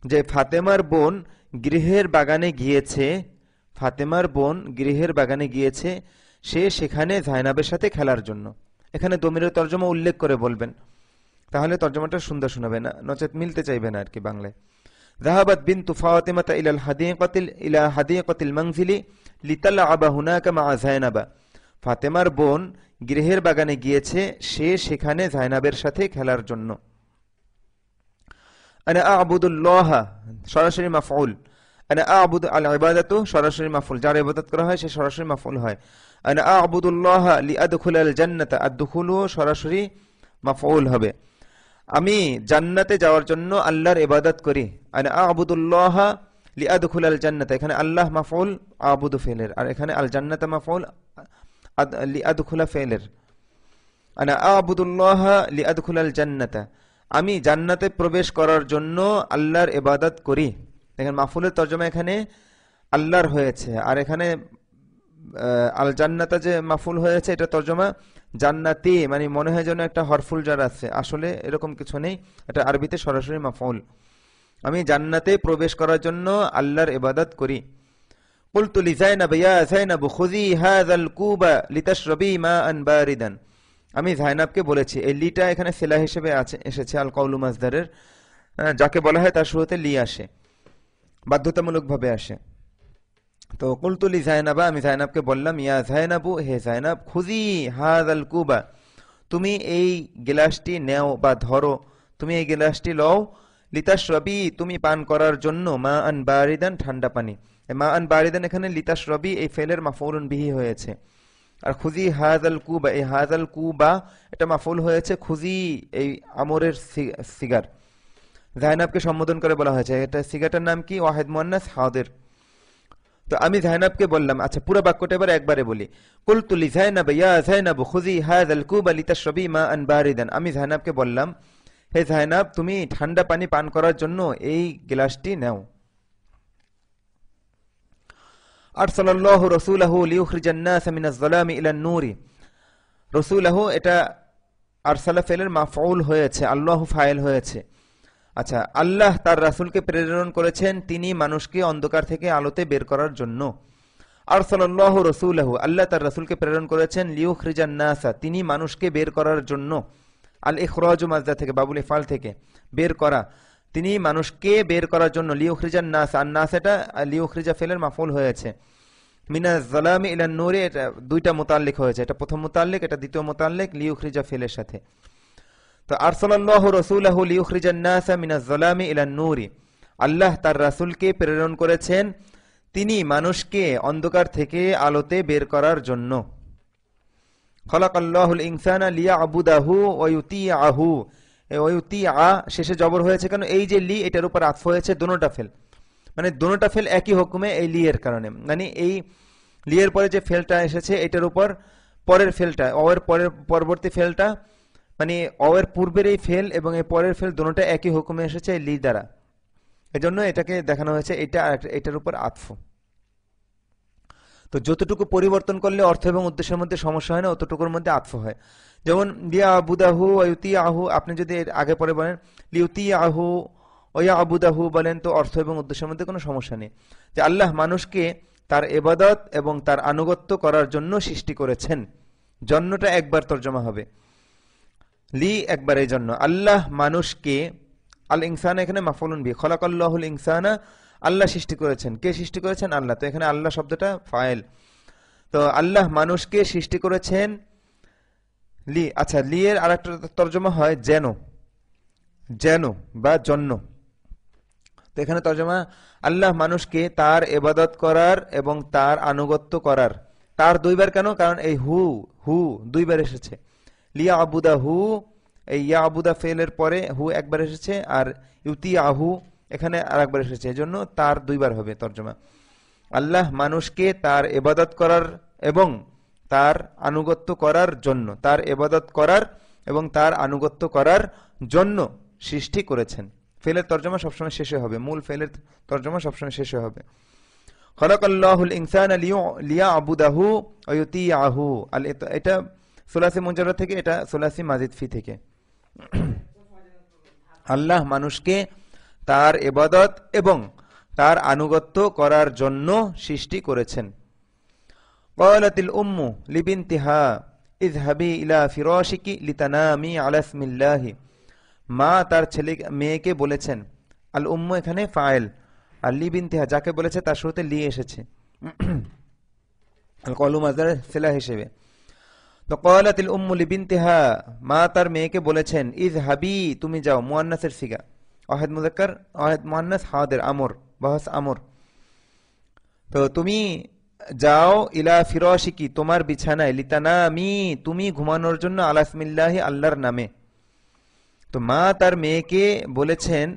যে ফাতেমার বোন গৃহের বাগানে গিয়েছে, ফাতেমার বোন গৃহের বাগানে গিয়েছে, সে সেখানে জায়নাবের সাথে খেলার জন্য। এখানে দমিরের তর্জমা উল্লেখ করে বলবেন, তাহলে তর্জমাটা সুন্দর শোনাবে না, নচেত মিলতে চাইবে না আর কি বাংলায়। যাহাবাত বিনতু ফাতিমাতা ইলা হাদিকাতিল মানজিলি লিতালআবা হুনাকা মা যায়নাবা, ফাতেমার বোন গৃহের বাগানে গিয়েছে, সে সেখানে জায়নাবের সাথে খেলার জন্য। আনা আ'বুদুল্লাহ সরাসরি মাফউল, আনা আ'বুদু আল ইবাদাতু সরাসরি মাফউল, যার ইবাদত করা হয় সে সরাসরি মাফউল হয়। আনা আ'বুদুল্লাহ লিআদখুলাল জান্নাতা, আদ-দুখুলু সরাসরি মাফউল হবে, আমি জান্নাতে যাওয়ার জন্য আল্লাহর ইবাদত করি। আনা আ'বুদুল্লাহ লিআদখুলাল জান্নাতা, এখানে আল্লাহ মাফউল আ'বুদু ফেলের, আর এখানে আল জান্নাতা মাফউল লিআদখুলা ফেলের। আনা আ'বুদুল্লাহ লিআদখুলাল জান্নাতা, আমি জান্নাতে প্রবেশ করার জন্য আল্লাহর ইবাদত করি। দেখেন মাফউলের তর্জমা এখানে আল্লাহর হয়েছে, আর এখানে আল জান্নাতা যে মাফউল হয়েছে এটা তর্জমা জান্নাতি, মানে মনে হয় যেন একটা হরফুল জার আছে, আসলে এরকম কিছু নেই, এটা আরবিতে সরাসরি মাফউল। আমি জান্নাতে প্রবেশ করার জন্য আল্লাহর ইবাদত করি। কুলতু লিযায়নাব ইয়া যায়নাব খুযি হাযাল কুবা লিতাশরাবি মাআন বারিদান, আমি যায়নাবকে বলেছি, এই লিটা এখানে সিলা হিসেবে এসেছে আল কওলু মাজদারের, যাকে বলা হয় তার শুরুতে লি আসে, বাধ্যতামূলকভাবে আসে। তো কুলতু লিযায়নাবা, আমি যায়নাবকে বললাম, ইয়া যায়নাবু, হে যায়নাব, খুযি হাযাল কুবা, তুমি এই গ্লাসটি নেও বা ধরো, তুমি এই গ্লাসটি লও, লিতাশরাবি তুমি পান করার জন্য, মা আন বারিদান ঠান্ডা পানি। মা আন বারিদান এখানে লিতাশরাবি এই ফেলের মাফউলুন বিহি হয়েছে, আর খুজি হাযাল কুবা, এই হাযাল কুবা এটা মাফউল হয়েছে খুজি এই আমরের সিগার, যায়নাবকে সম্বোধন করে বলা হয়েছে, এটা সিগাটার নাম কি? ওয়াহিদ মুয়ান্নাস হাদির। তো আমি যায়নাবকে বললাম, আচ্ছা পুরো বাক্যটা এবার একবারে বলি, কুলতু লিযায়নাব ইয়া যায়নাব খুজি হাযাল কুবা লিতাশরাবি মা আন বারিদান, আমি যায়নাবকে বললাম, হে যায়নাব তুমি ঠান্ডা পানি পান করার জন্য এই গ্লাসটি নাও। আরসালাল্লাহু রাসূলাহু লিইখরিজান নাস মিনাজ যালামি ইলান নূরি, রাসূলাহু এটা আরসালা ফেলের মাফউল হয়েছে, আল্লাহু ফাইল হয়েছে। আচ্ছা, আল্লাহ তার রাসূলকে প্রেরণ করেছেন তিনি মানুষকে অন্ধকার থেকে আলোতে বের করার জন্য। আরসালাল্লাহু রাসূলাহু, আল্লাহ তার রাসূলকে প্রেরণ করেছেন, লিইখরিজান নাসা তিনি মানুষকে বের করার জন্য, আল ইখরাজু মাজদা থেকে, বাবুল ইফআল থেকে বের করা, তিনি মানুষকে বের করার জন্য, লিইখরিজান নাস, আর নাস এটা লিইখরিজা ফেলের মাফউল হয়েছে, মিনাজ যালামি ইলান নূরি এটা দুইটা মুতাল্লিক হয়েছে, এটা প্রথম মুতাল্লিক, এটা দ্বিতীয় মুতাল্লিক লিইখরিজা ফেলের সাথে। তো আরসালাল্লাহু রাসূলাহু লিইখরিজান নাস মিনাজ যালামি ইলান নূরি, আল্লাহ তার রাসূলকে প্রেরণ করেছেন তিনি মানুষকে অন্ধকার থেকে আলোতে বের করার জন্য। খলাকাল্লাহুল ইনসানা লিয়াবুদাহু ওয়া ইউতিআহু, ওয়া ইউতিআ শেষে জবর হয়েছে কেন? এই যে লি এটার উপর আতফ হয়েছে দোনোটা ফেল, মানে দোনোটা ফেল একই হুকুমে এই লি এর কারণে, মানে এই লি এর পরে যে ফেলটা এসেছে এটার উপর পরের ফেলটা, অয়ের পরের পরবর্তী ফেলটা, মানে অয়ের পূর্বের এই ফেল এবং এই পরের ফেল দোনোটা একই হুকুমে এসেছে এই লি দ্বারা, এজন্য এটাকে দেখানো হয়েছে এটা এটার উপর আতফ। তো যতটুকু পরিবর্তন করলে অর্থ এবং উদ্দেশ্যের মধ্যে সমস্যা হয় না, অতটুকুর মধ্যে আতফ হয়। যেমন লিয়া আবুদাহু ইউতি আহু, আপনি যদি এর আগে পরে বলেন লিউতি আহু ওয়া আবুদাহু বলেন, তো অর্থ এবং উদ্দেশ্যের মধ্যে কোনো সমস্যা নেই। যে আল্লাহ মানুষকে তার ইবাদত এবং তার আনুগত্য করার জন্য সৃষ্টি করেছেন, জন্যটা একবার তর্জমা হবে, লি একবার, এই জন্য আল্লাহ মানুষকে, আল ইনসান এখানে মাফউলুন বি, খলাকাল্লাহুল ইনসানা, আল্লাহ সৃষ্টি করেছেন। কে সৃষ্টি করেছেন? আল্লাহ। তো এখানে আল্লাহ শব্দটা ফাইল। তো আল্লাহ মানুষকে সৃষ্টি করেছেন লি। আচ্ছা, লি এর আরেকটা তর্জমা হয় যেন, যেন বা জন্য। তো এখানে তর্জমা আল্লাহ মানুষকে তার ইবাদত করার এবং তার আনুগত্য করার। তার দুইবার কেন? কারণ এই হু হু দুইবার এসেছে। লিয়া আবুদা হু, এই ইয়া আবুদা ফেলের পরে হু একবার এসেছে, আর ইউতি আহু এখানে আর একবার এসেছে, এই জন্য তার দুইবার হবে তর্জমা। আল্লাহ মানুষকে তার ইবাদত করার এবং তার আনুগত্য করার জন্য, তার ইবাদত করার এবং তার আনুগত্য করার জন্য সৃষ্টি করেছেন। ফেলের তর্জমা সবসময় শেষে হবে, মূল ফেলের তর্জমা সবসময় শেষে হবে। খলাকাল্লাহুল ইনসানা লিয়াবুদাহু ওয়া ইউতিআহু। এটা সুলাসি মুজাররদ থেকে, এটা সুলাসি মাজিদ ফি থেকে। আল্লাহ মানুষকে তার ইবাদত এবং তার আনুগত্য করার জন্য সৃষ্টি করেছেন। ক্বালাতিল উম্মু লিবিনতিহা ইযহাবি ইলা ফিরাশিকি লিতানামি আলা ইসমিল্লাহি। মা তার ছেলে মেয়েকে বলেছেন, আল উম্মু এখানে ফাইল, আর লিবিনতিহা যাকে বলেছে তার শুরুতে লি এসেছে আল কলু মাসদার সিলা হিসেবে। তো ক্বালাতিল উম্মু লিবিনতিহা, মা তার মেয়েকে বলেছেন, ইযহাবি তুমি যাও, মুয়ান্নাসের সিগা, ওয়াহিদ মুযাক্কার ওয়াহিদ মুয়ান্নাস হাদির আমর, বাহস আমর। তো তুমি যাও, ইলা ফিরাশিকি তোমার বিছানায়, লিতানামি তুমি ঘুমানোর জন্য, আলা ইসমিল্লাহি আল্লাহর নামে। তো মা তার মেয়েকে বলেছেন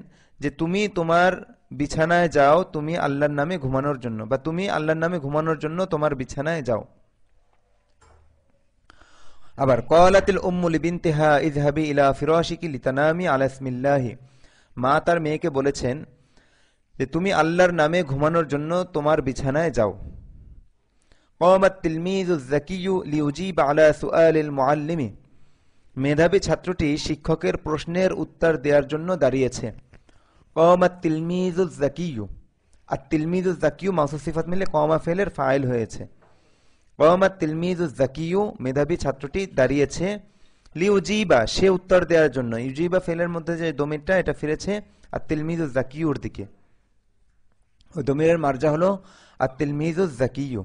যে তুমি তোমার বিছানায় যাও, তুমি আল্লাহর নামে ঘুমানোর জন্য, বা তুমি আল্লাহর নামে ঘুমানোর জন্য তোমার বিছানায় যাও। আবার ক্বালাতিল উম্মু লিবিনতিহা ইযহাবি ইলা ফিরাশিকি লিতানামি আলা ইসমিল্লাহি, মা তার মেয়েকে বলেছেন যে তুমি আল্লাহর নামে ঘুমানোর জন্য তোমার বিছানায় যাও। ক্বামাত তিলমিযুজ যাকিয়্যু লিউজিব আলা সুআলিল মুআল্লিমি, মেধাবী ছাত্রটি শিক্ষকের প্রশ্নের উত্তর দেওয়ার জন্য দাঁড়িয়েছে। ক্বামাত তিলমিযুজ যাকিয়্যু, আর তিলমিযুজ যাকিয়্যু মাউসুফ সিফাত মিলে ক্বামা ফেলের ফাইল হয়েছে। ক্বামাত তিলমিযুজ যাকিয়্যু মেধাবী ছাত্রটি দাঁড়িয়েছে, লিউজিবা সে উত্তর দেওয়ার জন্য। ইউজিবা ফেলের মধ্যে যে দমিরটা, এটা ফিরেছে আর তিলমিযুজ যাকিয়্যুর দিকে। ওই দমিরের মারজা হলো আর তিলমিযুজ যাকিয়্যু।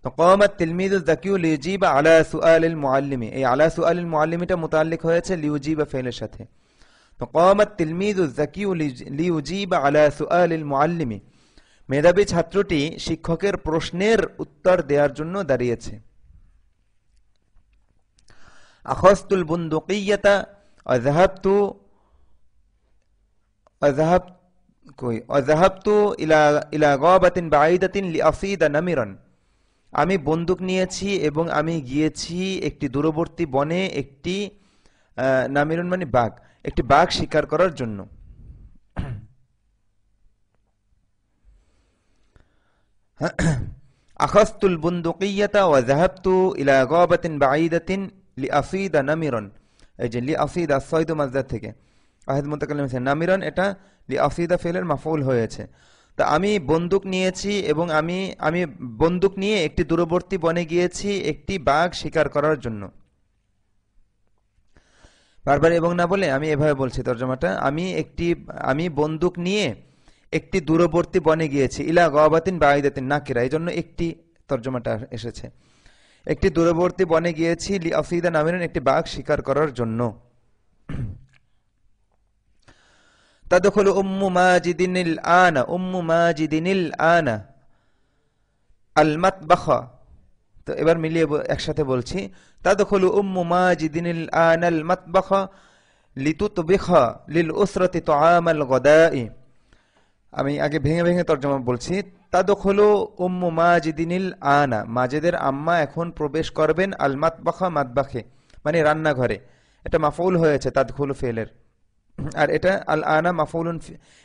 তো ক্বামাত তিলমিযুজ যাকিয়্যু লিউজিবা আলা সুআলিল মুআল্লিমি, এই আলা সুআলিল মুআল্লিমিটা মুতাআল্লিক হয়েছে লিউজিবা ফেলের সাথে। তো ক্বামাত তিলমিযুজ যাকিয়্যু লিউজিবা আলা সুআলিল মুআল্লিমি, মেধাবী ছাত্রটি শিক্ষকের প্রশ্নের উত্তর দেওয়ার জন্য দাঁড়িয়েছে। আখাযতুল বুনদুকিয়্যাতা ওয়া যাহাবতু ইলা গাবাতিন বাঈদাতিন লিআসিদা নামিরান, আমি বন্দুক নিয়েছি এবং আমি গিয়েছি একটি দূরবর্তী বনে, একটি নামিরুন মানে বাঘ, একটি বাঘ শিকার করার জন্য। আখাযতুল বুনদুকিয়্যাতা ওয়া যাহাবতু ইলা গাবাতিন বাঈদাতিন লিআসিদা নামিরান, এই যে লিআসিদা সাইদ মাসদার থেকে ওয়াহিদ মুতাকাল্লিম আছে, নামিরান এটা লিআসিদা ফেলের মাফউল হয়েছে। তা আমি বন্দুক নিয়েছি এবং আমি বন্দুক নিয়ে একটি দূরবর্তী বনে গিয়েছি একটি বাঘ শিকার করার জন্য। বারবার এবং না বলে আমি এভাবে বলছি তর্জমাটা, আমি বন্দুক নিয়ে একটি দূরবর্তী বনে গিয়েছি, ইলা গাবাতিন বাঈদাতিন নাকিরা, এই জন্য একটি তর্জমাটা এসেছে, একটি দূরবর্তী বনে গিয়েছি লিআসিদা নামিরান একটি বাঘ শিকার করার জন্য। তাদখুলু উম্মু মাজিদিনিল আনা, উম্মু মাজিদিনিল আনা আল মাতবাখা। তো এবার মিলিয়ে একসাথে বলছি, তাদখুলু উম্মু মাজিদিনিল আনা আল মাতবাখা লিতুতবিখা লিল উসরাতি তুআমাল গাদাই। আমি আগে ভেঙে ভেঙে তর্জমা বলছি। তাদখুলু উম্মু মাজিদিনিল আনা, মাজিদের আম্মা এখন প্রবেশ করবেন, আল মাতবাখা মাতবাখে মানে রান্নাঘরে, এটা মাফউল হয়েছে তাদখুলু ফেলের, আর এটা আল আনা মাফউলুন,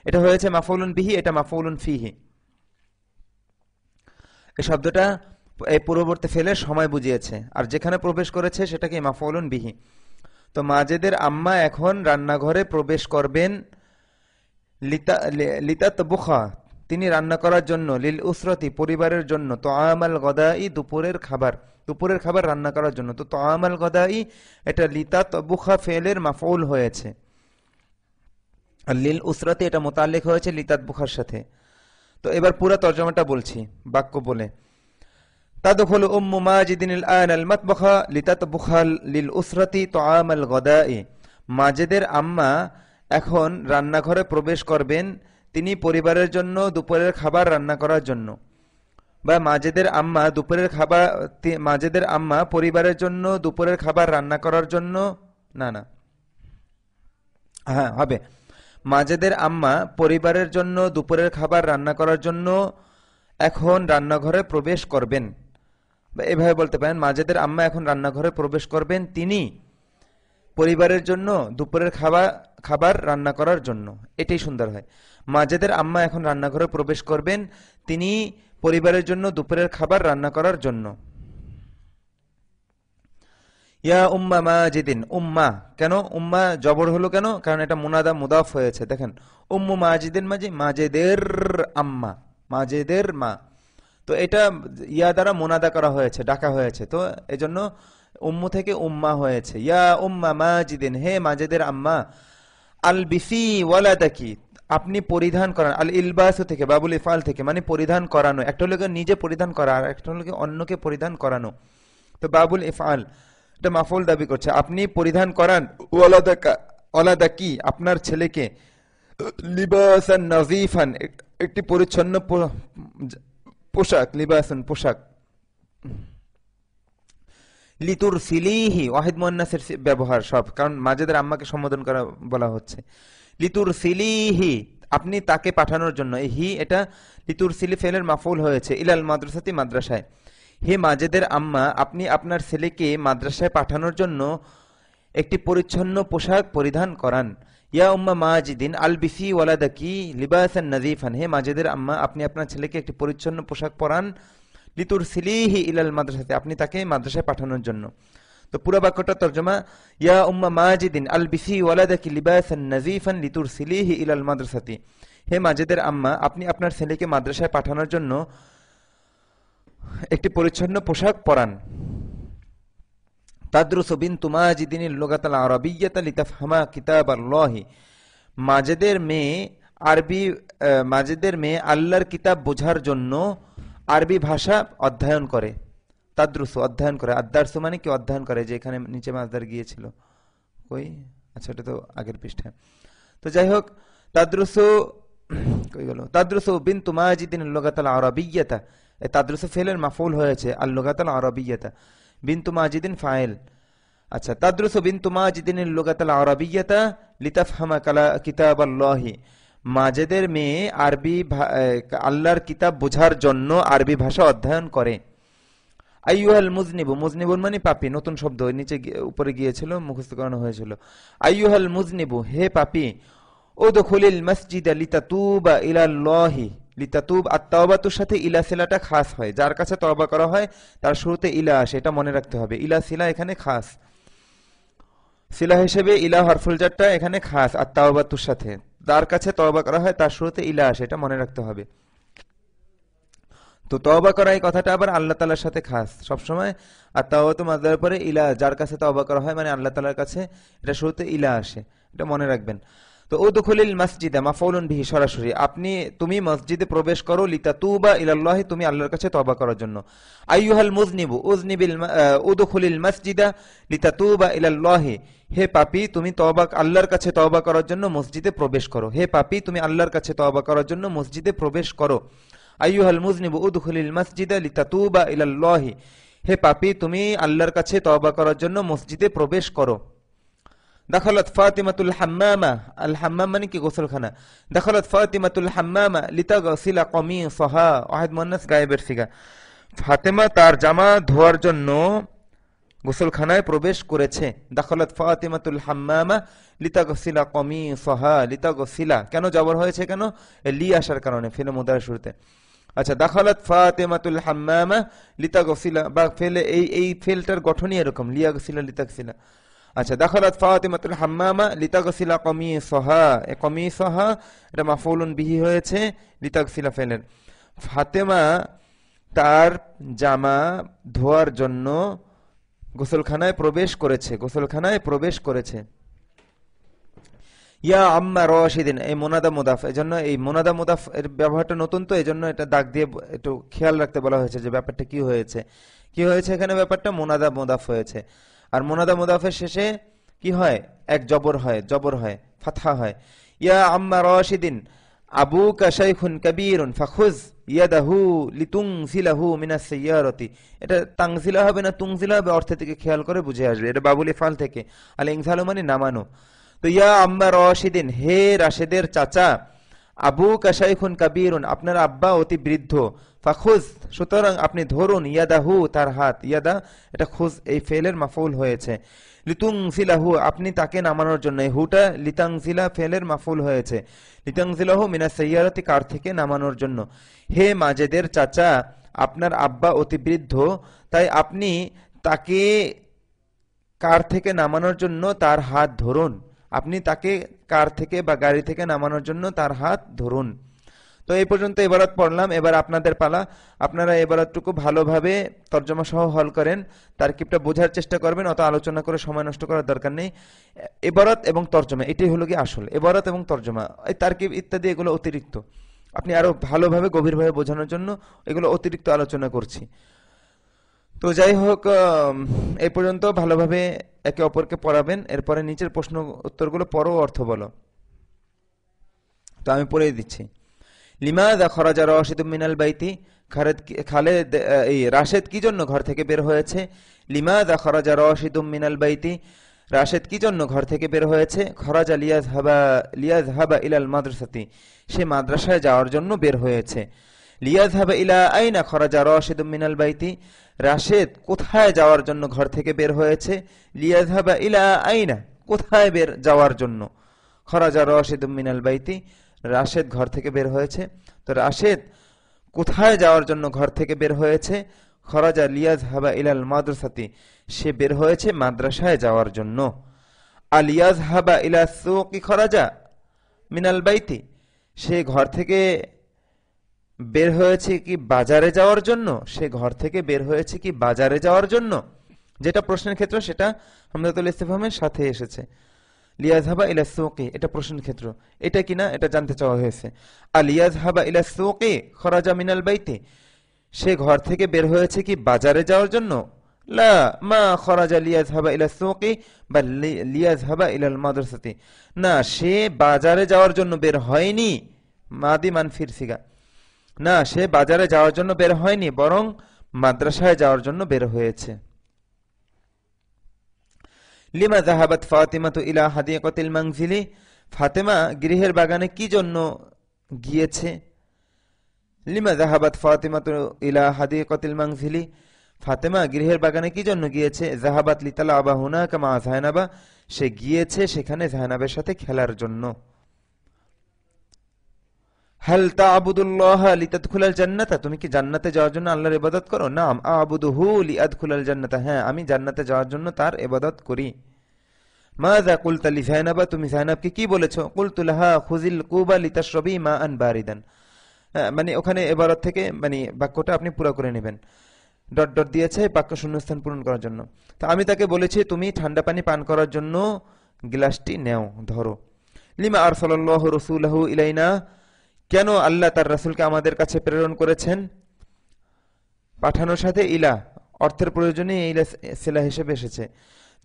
এটা হয়েছে মাফউলুন বিহি, এটা মাফউলুন ফিহি। এই শব্দটা এই পূর্ববর্তী ফেলের সময় বুঝিয়েছে, আর যেখানে প্রবেশ করেছে সেটাকে মাফউলুন বিহি। তো মাজেদের আম্মা এখন রান্নাঘরে প্রবেশ করবেন, লিতাতবুখা তিনি রান্না করার জন্য, লিল উসরতি পরিবারের জন্য, তো আমাল গদাই দুপুরের খাবার, দুপুরের খাবার রান্না করার জন্য। তো আমাল গদাই এটা লিতাতবুখা ফেলের মাফউল হয়েছে, আর লিল উসরতি এটা মোতাল্লিক হয়েছে লিতাতবুখার সাথে। তো এবার পুরো তর্জমাটা বলছি বাক্য বলে। তাদখুলু উম্মু মাজিদিন আল-আন আল-মাতবাখা লিতাতবুখা লিল উসরতি তুআমাল গদাই। মাজেদের আম্মা এখন রান্নাঘরে প্রবেশ করবেন, তিনি পরিবারের জন্য দুপুরের খাবার রান্না করার জন্য। বা মাজেদের আম্মা দুপুরের খাবার, মাজেদের আম্মা পরিবারের জন্য দুপুরের খাবার রান্না করার জন্য, না না হ্যাঁ হবে, মাজেদের আম্মা পরিবারের জন্য দুপুরের খাবার রান্না করার জন্য এখন রান্নাঘরে প্রবেশ করবেন। বা এভাবে বলতে পারেন, মাজেদের আম্মা এখন রান্নাঘরে প্রবেশ করবেন, তিনি পরিবারের জন্য দুপুরের খাবার রান্না করার জন্য। এটাই সুন্দর হয়। মাজেদের আম্মা এখন রান্নাঘরে প্রবেশ করবেন, তিনি পরিবারের জন্য দুপুরের খাবার রান্না করার জন্য। ইয়া উম্মা মাজিদিন, উম্মা কেন উম্মা জবর হলো কেন? কারণ এটা মুনাদা মুদাফ হয়েছে। দেখেন উম্মু মাজিদিন মাজি মাজেদের আম্মা, মাজেদের মা, তো এটা ইয়া দ্বারা মুনাদা করা হয়েছে, ডাকা হয়েছে, তো এজন্য উম্মু থেকে উম্মা হয়েছে। ইয়া উম্মা মাজিদিন, হে মাজেদের আম্মা, আল বিসি ওয়ালাদাকি আপনি পরিধান করান, আল ইলবাসু থেকে বাবুল ইফাল থেকে, মানে পরিধান করানো। একটা হলো নিজে পরিধান করা, আর একটা হলো অন্যকে পরিধান করানো। তো বাবুল ইফআল এটা মাফউল দাবি করছে, আপনি পরিধান করান ওয়ালাদাকা, ওয়ালাদাকি আপনার ছেলেকে, লিবাসান নাযীফান একটি পরিচ্ছন্ন পোশাক, লিবাসান পোশাক, লিতুর সিলিহি ওয়াহিদ মুন্নাসের ব্যবহার সব, কারণ মাজেদের আম্মাকে সম্বোধন করা বলা হচ্ছে। লিতুর সিলিহি আপনি তাকে পাঠানোর জন্য, হি এটা লিতুর সিলি ফেলের মাফউল হয়েছে, ইলাল মাদ্রাসাতি মাদ্রাসায়। হে মাজেদের আম্মা আপনি আপনার ছেলেকে মাদ্রাসায় পাঠানোর জন্য একটি পরিচ্ছন্ন পোশাক পরিধান করান। ইয়া উম্মা মাজিদিন আল বিসি ওয়ালাদাকি লিবাসান নাযীফান, হে মাজেদের আম্মা আপনি আপনার ছেলেকে একটি পরিচ্ছন্ন পোশাক পরান, লিতুর সিলিহি ইলাল মাদ্রাসাতে আপনি তাকে মাদ্রাসায় পাঠানোর জন্য। তো পুরো বাক্যটা তর্জমা, ইয়া উম্মা মাজিদিন আল বিসি ওয়ালাদাকি লিবাসান নাযীফান লিতুর সিলিহি ইলাল মাদ্রাসাতি, হে মাজেদের আম্মা আপনি আপনার ছেলেকে মাদ্রাসায় পাঠানোর জন্য একটি পরিচ্ছন্ন পোশাক পরান। তাদরুসু বিনতু মাজিদিন লুগাতাল আরাবিয়্যাতা লিতাফহামা কিতাবাল্লাহি, মাজেদের মেয়ে মাজেদের মেয়ে আল্লাহর কিতাব বোঝার জন্য আরবি ভাষা অধ্যয়ন করে। তাদরুসু অধ্যয়ন করে, আদারসু মানে কি অধ্যয়ন করে, যে এখানে নিচে মাসদার গিয়েছিল কই, আচ্ছা এটা তো আগের পৃষ্ঠায়। তো যাই হোক, তাদরুসু কই গেল, তাদরুসু বিনতু মাজিদিন লুগাতাল আরাবিয়্যাতা, তাদরুসু ফেলের মাফউল হয়েছে, আল লুগাতাল আরাবিয়্যাতা, বিনতু মাজিদিন ফাইল। আচ্ছা, তাদরুসু বিনতু মাজিদিন লুগাতাল আরাবিয়্যাতা লিতাফহামা কিতাবাল্লাহি, মাজেদের মেয়ে আল্লাহর কিতাব বোঝার জন্য আরবি ভাষা অধ্যয়ন করে। আইয়ুহাল মুজনিবু, মুজনিবুন মানে পাপী, নতুন শব্দ, নিচে উপরে গিয়েছিল, মুখস্থ করানো হয়েছিল। আইয়ুহাল মুজনিবু, হে পাপী, উদখুলিল মসজিদা লিতাতুবা ইলাল্লাহি, লিতাতুব আত-তাওবাতুর সাথে ইলা সিলাটা খাস হয়, যার কাছে তওবা করা হয় তার শুরুতে ইলা আসে, এটা মনে রাখতে হবে। ইলা সিলা এখানে খাস, সিলা হিসেবে ইলা হরফুল জারটা এখানে খাস, আত-তাওবাতুর সাথে যার কাছে তওবা করা হয় তার শুরুতে ইলা আসে, এটা মনে রাখতে হবে। তো তওবা করা এই কথাটা আবার আল্লাহ তাআলার সাথে খাস সবসময়, আর তাওবাতু মাসদারের পরে ইলা, যার কাছে তওবা করা হয় মানে আল্লাহ তাআলার কাছে, এটা শুরুতে ইলা আসে, এটা মনে রাখবেন। তো উদখুলিল মাসজিদা মাফউলুন বিহি, সরাসরি তুমি মসজিদে প্রবেশ করো, লিতাতুবা ইলাল্লাহি তুমি আল্লাহর কাছে তওবা করার জন্য। আইয়ুহাল মুজনিবু উদখুলিল মাসজিদা লিতাতুবা ইলাল্লাহি, হে পাপী তুমি আল্লাহর কাছে তওবা করার জন্য মসজিদে প্রবেশ করো, হে পাপী তুমি আল্লাহর কাছে তওবা করার জন্য মসজিদে প্রবেশ করো। আইয়ুহাল মুজনিবু উদখুলিল মাসজিদা লিতাতুবা ইলাল্লাহি, হে পাপী তুমি আল্লাহর কাছে তওবা করার জন্য মসজিদে প্রবেশ করো। দাখালাত ফাতিমাতুল হাম্মামা, আল হাম্মাম মানে কি গোসলখানা, দাখালাত ফাতিমাতুল হাম্মামা লিতাগসিলা কমিসাহা, ওয়াহিদ মুন্নাস গায়েবের সিগা, ফাতেমা তার জামা ধোয়ার জন্য গোসলখানায় প্রবেশ করেছে। দাখালাত ফাতিমাতুল হাম্মামা লিতাগসিলা কমিসাহা, লিতাগসিলা কেন জবর হয়েছে, কেন লি আসার কারণে, ফেলে মুদার শুরুতে। আচ্ছা, দাখালাত ফাতিমাতুল হাম্মামা লিতাগসিলা, বা ফেলে এই ফেলটার গঠনই এরকম, লিয়াগসিলা লিতাগসিলা। আচ্ছা, দাখালাত ফাতিমাতুল হাম্মামা লিতাগসিলা কমিসহা, এ কমিসহা এটা মাফউলুন বিহি হয়েছে লিতাগসিলা ফেলের। ফাতেমা তার জামা ধোয়ার জন্য গোসলখানায় প্রবেশ করেছে, গোসলখানায় প্রবেশ করেছে। ইয়া আম্মা রশিদিন, এই মোনাদা মুদাফ, এই জন্য এই মোনাদা মুদাফ এর ব্যবহারটা নতুন, তো এই জন্য এটা দাগ দিয়ে একটু খেয়াল রাখতে বলা হয়েছে যে ব্যাপারটা কি হয়েছে। কি হয়েছে এখানে, ব্যাপারটা মোনাদা মুদাফ হয়েছে। আর মোনাদা মুদাফের শেষে কি হয়, এক জবর হয়, জবর হয়, ফাতহা হয়। ইয়া আম্মা রশিদিন আবুকা শাইখুন কাবীরুন ফাখুজ ইয়াদাহু লিতুনজিলাহু মিনাস সাইয়ারাতি। এটা তানজিলা হবে না তুনজিলা হবে, অর্থের দিকে খেয়াল করে বুঝে আসবে। এটা বাবুল ইফআল থেকে, আল ইনজালু মানে নামানো। তো ইয়া আম্মা রশিদিন, হে রাশেদের চাচা, আবু কাশাইখুন কাবীরুন, আপনার আব্বা অতি বৃদ্ধ, ফাখুজ সুতরাং আপনি ধরুন, ইয়াদাহু তার হাত, ইয়াদা এটা খুজ এই ফেলের মাফউল হয়েছে, লিতুনজিলাহু আপনি তাকে নামানোর জন্য, এই হুটা লিতানজিলা ফেলের মাফউল হয়েছে, লিতানজিলাহু মিনাস সাইয়ারাতি কার থেকে নামানোর জন্য। হে মাজেদের চাচা, আপনার আব্বা অতি বৃদ্ধ, তাই আপনি তাকে কার থেকে নামানোর জন্য তার হাত ধরুন, আপনি তাকে কার থেকে বা গাড়ি থেকে নামানোর জন্য তার হাত ধরুন। তো এই পর্যন্ত ইবারত পড়লাম, এবার আপনাদের পালা। আপনারা ইবারতটুকু ভালোভাবে তর্জমা সহ হল করেন, তারকিবটা বোঝার চেষ্টা করবেন, অত আলোচনা করে সময় নষ্ট করার দরকার নেই। ইবারত এবং তর্জমা এটাই হলো কি আসল, ইবারত এবং তর্জমা, এই তারকিব ইত্যাদি এগুলো অতিরিক্ত, আপনি আরো ভালোভাবে গভীরভাবে বোঝানোর জন্য এগুলো অতিরিক্ত আলোচনা করছি। তো যাই হোক, এই পর্যন্ত ভালোভাবে একে অপরকে পড়াবেন, এরপরে নিচের প্রশ্ন উত্তরগুলো পড়ো, অর্থ বলো। তো আমি পড়ে দিচ্ছি। লিমাযা খরাজা রাশিদুম মিনাল বাইতি, খালেদ এই রাশেদ কি জন্য ঘর থেকে বের হয়েছে। লিমাযা খরাজা রাশিদুম মিনাল বাইতি, রাশেদ কি জন্য ঘর থেকে বের হয়েছে। খরাজা লিয়াযহাবা ইলাল মাদ্রাসাতি, সে মাদ্রাসায় যাওয়ার জন্য বের হয়েছে। লিয়াযহাবা ইলা আইনা খরাজা রাশিদুম মিনাল বাইতি, রাশেদ কোথায় যাওয়ার জন্য ঘর থেকে বের হয়েছে। লিয়াযহাবা ইলা আইনা, কোথায় বের যাওয়ার জন্য। খরাজা রাশিদুম মিনাল বাইতি, রাশেদ ঘর থেকে বের হয়েছে। তো রাশেদ কোথায় যাওয়ার জন্য ঘর থেকে বের হয়েছে। খরাজা লিয়াযহাবা ইলাল মাদ্রাসাতি, সে বের হয়েছে মাদ্রাসায় যাওয়ার জন্য। আলিয়াযহাবা ইলা সুকি খরাজা মিনাল বাইতি, সে ঘর থেকে বের হয়েছে কি বাজারে যাওয়ার জন্য। সে ঘর থেকে বের হয়েছে কি বাজারে যাওয়ার জন্য, যেটা প্রশ্নের ক্ষেত্র সেটা হামজাতুল ইসতিফহামের সাথে এসেছে। লিয়াযহাবা ইলা সুকি এটা প্রশ্নের ক্ষেত্র, এটা কিনা এটা জানতে চাওয়া হয়েছে। আলিয়াযহাবা ইলা সুকি খরাজা মিনাল বাইতি, সে ঘর থেকে বের হয়েছে কি বাজারে যাওয়ার জন্য। লা মা খরাজা লিয়াযহাবা ইলা সুকি বা লিয়াযহাবা ইলাল মাদ্রাসাতি, না সে বাজারে যাওয়ার জন্য বের হয়নি, মাদি মানফির সিগা, না সে বাজারে যাওয়ার জন্য বের হয়নি, বরং মাদ্রাসায় যাওয়ার জন্য বের হয়েছে। লিমা যাহাবাত ফাতিমাতু ইলা হাদিকাতিল মানজিলি, ফাতেমা গৃহের বাগানে কি জন্য গিয়েছে। লিমা যাহাবাত ফাতিমাতু ইলা হাদিকাতিল মানজিলি, ফাতেমা গৃহের বাগানে কি জন্য গিয়েছে। যাহাবাত লিতালাবা হুনাকা মা যায়নাবা, সে গিয়েছে সেখানে যায়নাবের সাথে খেলার জন্য। হাল তা'বুদুল্লাহ লিতাদখুলাল জান্নাতা, তুমি কি জান্নাতে যাওয়ার জন্য আল্লাহর ইবাদত করো। নাম আ'বুদুহু লিআদখুলাল জান্নাতা, হ্যাঁ আমি জান্নাতে যাওয়ার জন্য তার ইবাদত করি। মাযা কুলতা লি যায়নাবা, তুমি যায়নাবকে কি বলেছো। কুলতু লাহা খুযিল কুবা লিতাশরাবি মাআন বারিদান, মানে ওখানে ইবারত থেকে মানে বাক্যটা আপনি পুরো করে নেবেন, ডট ডট দিয়েছে বাক্য শূন্যস্থান পূরণ করার জন্য। তো আমি তাকে বলেছি তুমি ঠান্ডা পানি পান করার জন্য গ্লাসটি নেও, ধরো। লিমা আরসালাল্লাহু রাসূলাহু ইলাইনা, কেন আল্লাহ তার রাসূলকে আমাদের কাছে প্রেরণ করেছেন। পাঠানোর সাথে ইলা অর্থের প্রয়োজনে ইলা সিলা হিসেবে এসেছে।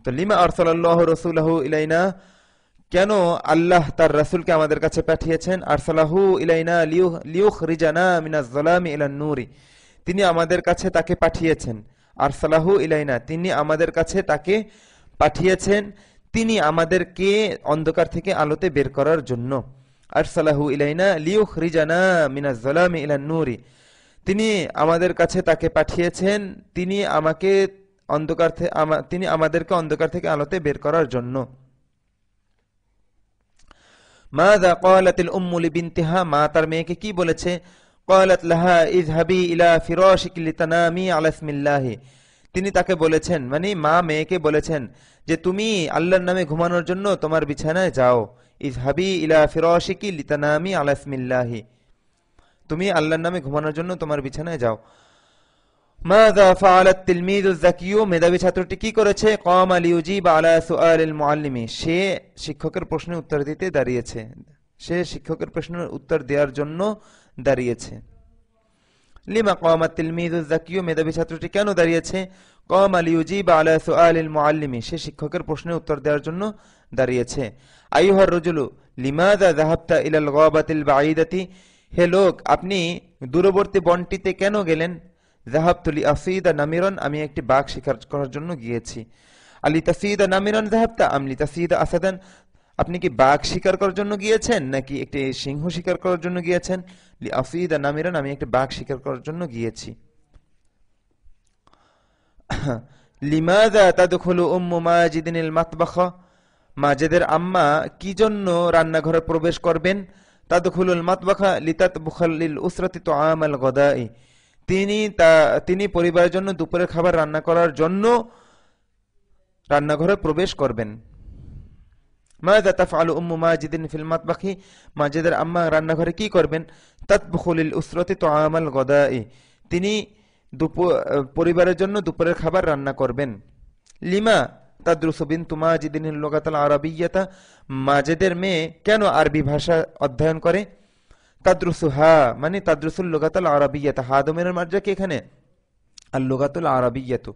তো লিমা আরসালাল্লাহু রাসূলাহু ইলাইনা, কেন আল্লাহ তার রাসূলকে আমাদের কাছে পাঠিয়েছেন। আরসালাহু ইলাইনা লিয়ুখরিজানা মিনাজ যালামি ইলান নূরি, তিনি আমাদের কাছে তাকে পাঠিয়েছেন। আরসালাহু ইলাইনা, তিনি আমাদের কাছে তাকে পাঠিয়েছেন, তিনি আমাদেরকে অন্ধকার থেকে আলোতে বের করার জন্য। আরসালাহু ইলাইনা লিয়ুখরিজানা মিনাজ যালামি ইলান নূরি, তিনি আমাদের কাছে তাকে পাঠিয়েছেন, তিনি আমাদেরকে অন্ধকার থেকে আলোতে বের করার জন্য। মাযা ক্বালাতিল উম্মু লিবিনতিহা, মা তার মেয়েকে কি বলেছে। ক্বালাত লাহা ইযহাবি ইলা ফিরাশিকি লিতানামি আলা ইসমিল্লাহি, তিনি তাকে বলেছেন, মানে মা মেয়েকে বলেছেন যে তুমি আল্লাহর নামে ঘুমানোর জন্য তোমার বিছানায় যাও। ইযহাবি ইলা ফিরাশিকি লিতানামি আলা ইসমিল্লাহি, তুমি আল্লাহর নামে ঘুমানোর জন্য তোমার বিছানায় যাও। মাযা ফাআলাত তিলমিযু যাকিয়ু, মেধাবী ছাত্রটি কি করেছে? ক্বামা লিউজিব আলা সুআলিল মুআল্লিমি, সে শিক্ষকের প্রশ্নের উত্তর দিতে দাঁড়িয়েছে, সে শিক্ষকের প্রশ্নের উত্তর দেওয়ার জন্য দাঁড়িয়েছে। লিমা ক্বামা তিলমিযু যাকিয়ু, মেধাবী ছাত্রটি কেন দাঁড়িয়েছে? ক্বামা লিউজিব আলা সুআলিল মুআল্লিমি, সে শিক্ষকের প্রশ্নের উত্তর দেওয়ার জন্য দাঁড়িয়েছে। আইয়ুহার রাজুলু লিমাযা যাহাবতা ইলাল গাবাতিল বাঈদাতি, হে লোক আপনি দূরবর্তী বনটিতে কেন গেলেন? যাহাবতু লিআসিদা নামিরান, আমি একটি বাঘ শিকার করার জন্য গিয়েছি। আলি তাসিদা নামিরান যাহাবতা আম লিতাসিদা আসাদান, আপনি কি বাঘ শিকার করার জন্য গিয়েছেন নাকি একটি সিংহ শিকার করার জন্য গিয়েছেন? লিআসিদা নামিরান, আমি একটি বাঘ শিকার করার জন্য গিয়েছি। লিমাযা তাদখুলু উম্মু মাজিদিনিল মাতবাখা, মাজেদের আম্মা কি জন্য রান্নাঘরে প্রবেশ করবেন? তাদখুলুল মাতবাখা লিতাতবুখাল লিল উসরাতি তুআমাল গাদাই, তিনি পরিবারের জন্য দুপুরের খাবার রান্না করার জন্য রান্নাঘরে প্রবেশ করবেন। মাযা তাফআলু উম্মু মাজিদিন ফিল মাতবাখি, মাজেদের আম্মা রান্নাঘরে কি করবেন? তাতবুখু লিল উসরাতি তুআমাল গাদাই, তিনি পরিবারের জন্য দুপুরের খাবার রান্না করবেন। লিমা তাদরুসু বিনতু মাজিদিনিল লুগাতাল আরাবিয়্যাতা, মাজেদের মেয়ে কেন আরবি ভাষা অধ্যয়ন করে? তাদরুসুহা মানে তাদরুসুল লুগাতাল আরাবিয়্যাতা, হা দমের মার্জা কি এখানে? আল লুগাতুল আরাবিয়্যাতু,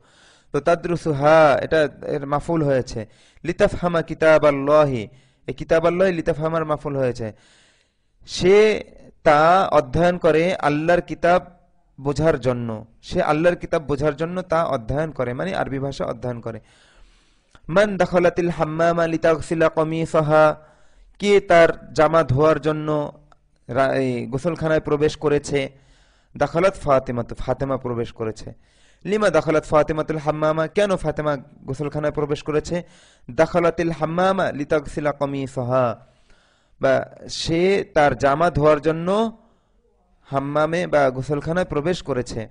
তো তাদরুসুহা এটা এর মাফুল হয়েছে। লিতাফহামা কিতাবাল্লাহি, এই কিতাবাল্লাহি লিতাফহামার মাফুল হয়েছে। সে তা অধ্যয়ন করে আল্লাহর কিতাব বোঝার জন্য, সে আল্লাহর কিতাব বোঝার জন্য তা অধ্যয়ন করে, মানে আরবি ভাষা অধ্যয়ন করে। মান দাখালাতিল হাম্মামা লিতাগসিলা কমিসাহা, কে তার জামা ধোয়ার জন্য গোসলখানায় প্রবেশ করেছে? দাখালাত ফাতেমা, তো ফাতেমা প্রবেশ করেছে। লিমা দাখালাত ফাতেমাতুল হাম্মামা, কেন ফাতেমা গোসলখানায় প্রবেশ করেছে? দাখালাতিল হাম্মামা লিতাগসিলা কমিসাহা, বা সে তার জামা ধোয়ার জন্য হাম্মামে বা গোসলখানায় প্রবেশ করেছে।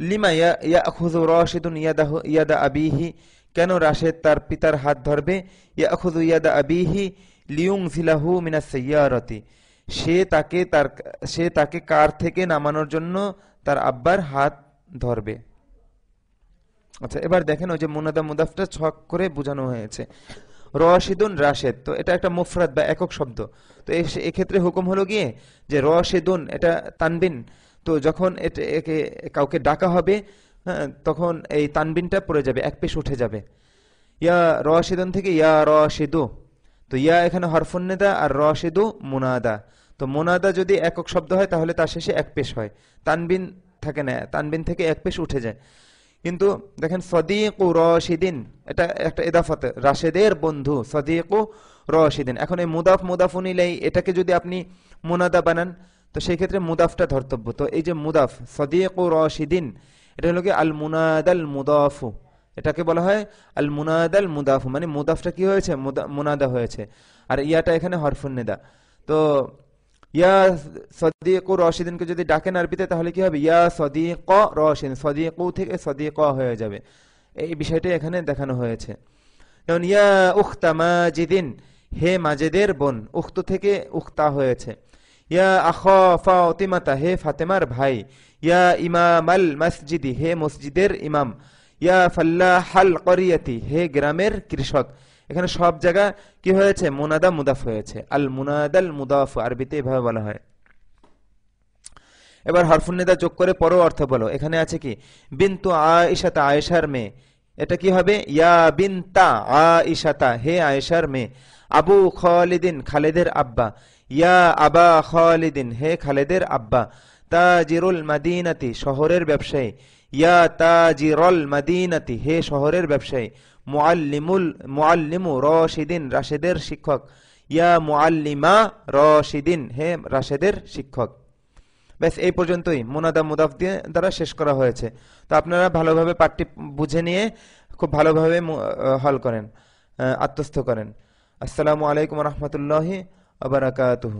লিমা ইয়াখুযু রাশিদুন ইয়াদা আবিহি, কেন রাশেদ তার পিতার হাত ধরবে? ইয়াখুযু ইয়াদা আবিহি লিয়ুনজিলাহু মিনাস সাইয়ারাতি, সে তাকে কার থেকে নামানোর জন্য তার আব্বার হাত ধরবে। আচ্ছা, এবার দেখেন ওই যে মুনাদা মুদাফটা ছক করে বোঝানো হয়েছে। রাশিদুন রাশেদ, তো এটা একটা মুফরাদ বা একক শব্দ, তো এক্ষেত্রে হুকুম হলো গিয়ে যে রাশিদুন এটা তানবিন, তো যখন একে কাউকে ডাকা হবে, হ্যাঁ, তখন এই তানবিনটা পড়ে যাবে, এক পেশ উঠে যাবে। ইয়া রাশিদুন থেকে ইয়া রাশিদু, তো ইয়া এখানে হরফুন নিদা আর রাশিদু মুনাদা, তো মুনাদা যদি একক শব্দ হয় তাহলে তার শেষে এক পেশ হয়, তানবিন থাকে না, তানবিন থেকে এক পেশ উঠে যায়। কিন্তু দেখেন সদিকু রশিদিন, এটা একটা ইদাফাত, রাশেদের বন্ধু, সদিকু রশিদিন। এখন এই মুদাফ মুদাফুন ইলাই এটাকে যদি আপনি মুনাদা বানান তো সেই ক্ষেত্রে মুদাফটা ধর্তব্য। তো এই যে মুদাফ সদিকু রশিদিন, এটা হলো কি আল মুনাদাল মুদাফু, এটাকে বলা হয় আল মুনাদাল মুদাফু, মানে মুদাফটা কি হয়েছে? মুনাদা হয়েছে, আর ইয়াটা এখানে হরফুন নিদা। তো ইয়া সদিক রশিদিনকে যদি ডাকেন আরবিতে তাহলে কি হবে? ইয়া সদিক রশিদিন, সদিক থেকে সদিক হয়ে যাবে, এই বিষয়টা এখানে দেখানো হয়েছে। যেমন ইয়া উখতা মাজিদিন, হে মাজেদের বোন, উখতু থেকে উখতা হয়েছে। ইয়া আখা ফাতিমাতা, হে ফাতেমার ভাই। ইয়া ইমাম আল মসজিদি, হে মসজিদের ইমাম। ইয়া ফাল্লাহাল করিয়াতি, হে গ্রামের কৃষক। এখানে সব জায়গা কি হয়েছে? মুনাদা মুদাফ হয়েছে, আল মুনাদাল মুদাফ আরবিতে এভাবে বলা হয়। এবার হরফুন নিদা যোগ করে পরও অর্থ বলো। এখানে আছে কি? বিনতু আয়েশাতা, আয়েশার মেয়ে, এটা কি হবে? ইয়া বিনতা আয়েশাতা, হে আয়েশার মেয়ে। আবু খালিদিন, খালেদের আব্বা। ইয়া আবা খালিদিন, হে খালেদের আব্বা। তাজিরুল মাদিনাতি, শহরের ব্যবসায়ী। ইয়া তাজিরুল মাদিনাতি, হে শহরের ব্যবসায়ী। মুআল্লিমু রশিদিন, রাশেদের শিক্ষক। ইয়া মুআল্লিমা রশিদিন, হে রাশেদের শিক্ষক। ব্যাস এই পর্যন্তই মুনাদা মুদাফ দিয়ে দ্বারা শেষ করা হয়েছে। তো আপনারা ভালোভাবে পাঠটি বুঝে নিয়ে খুব ভালোভাবে হল করেন, আত্মস্থ করেন। আসসালামু আলাইকুম ওয়া রাহমাতুল্লাহি ওয়া বারাকাতুহু।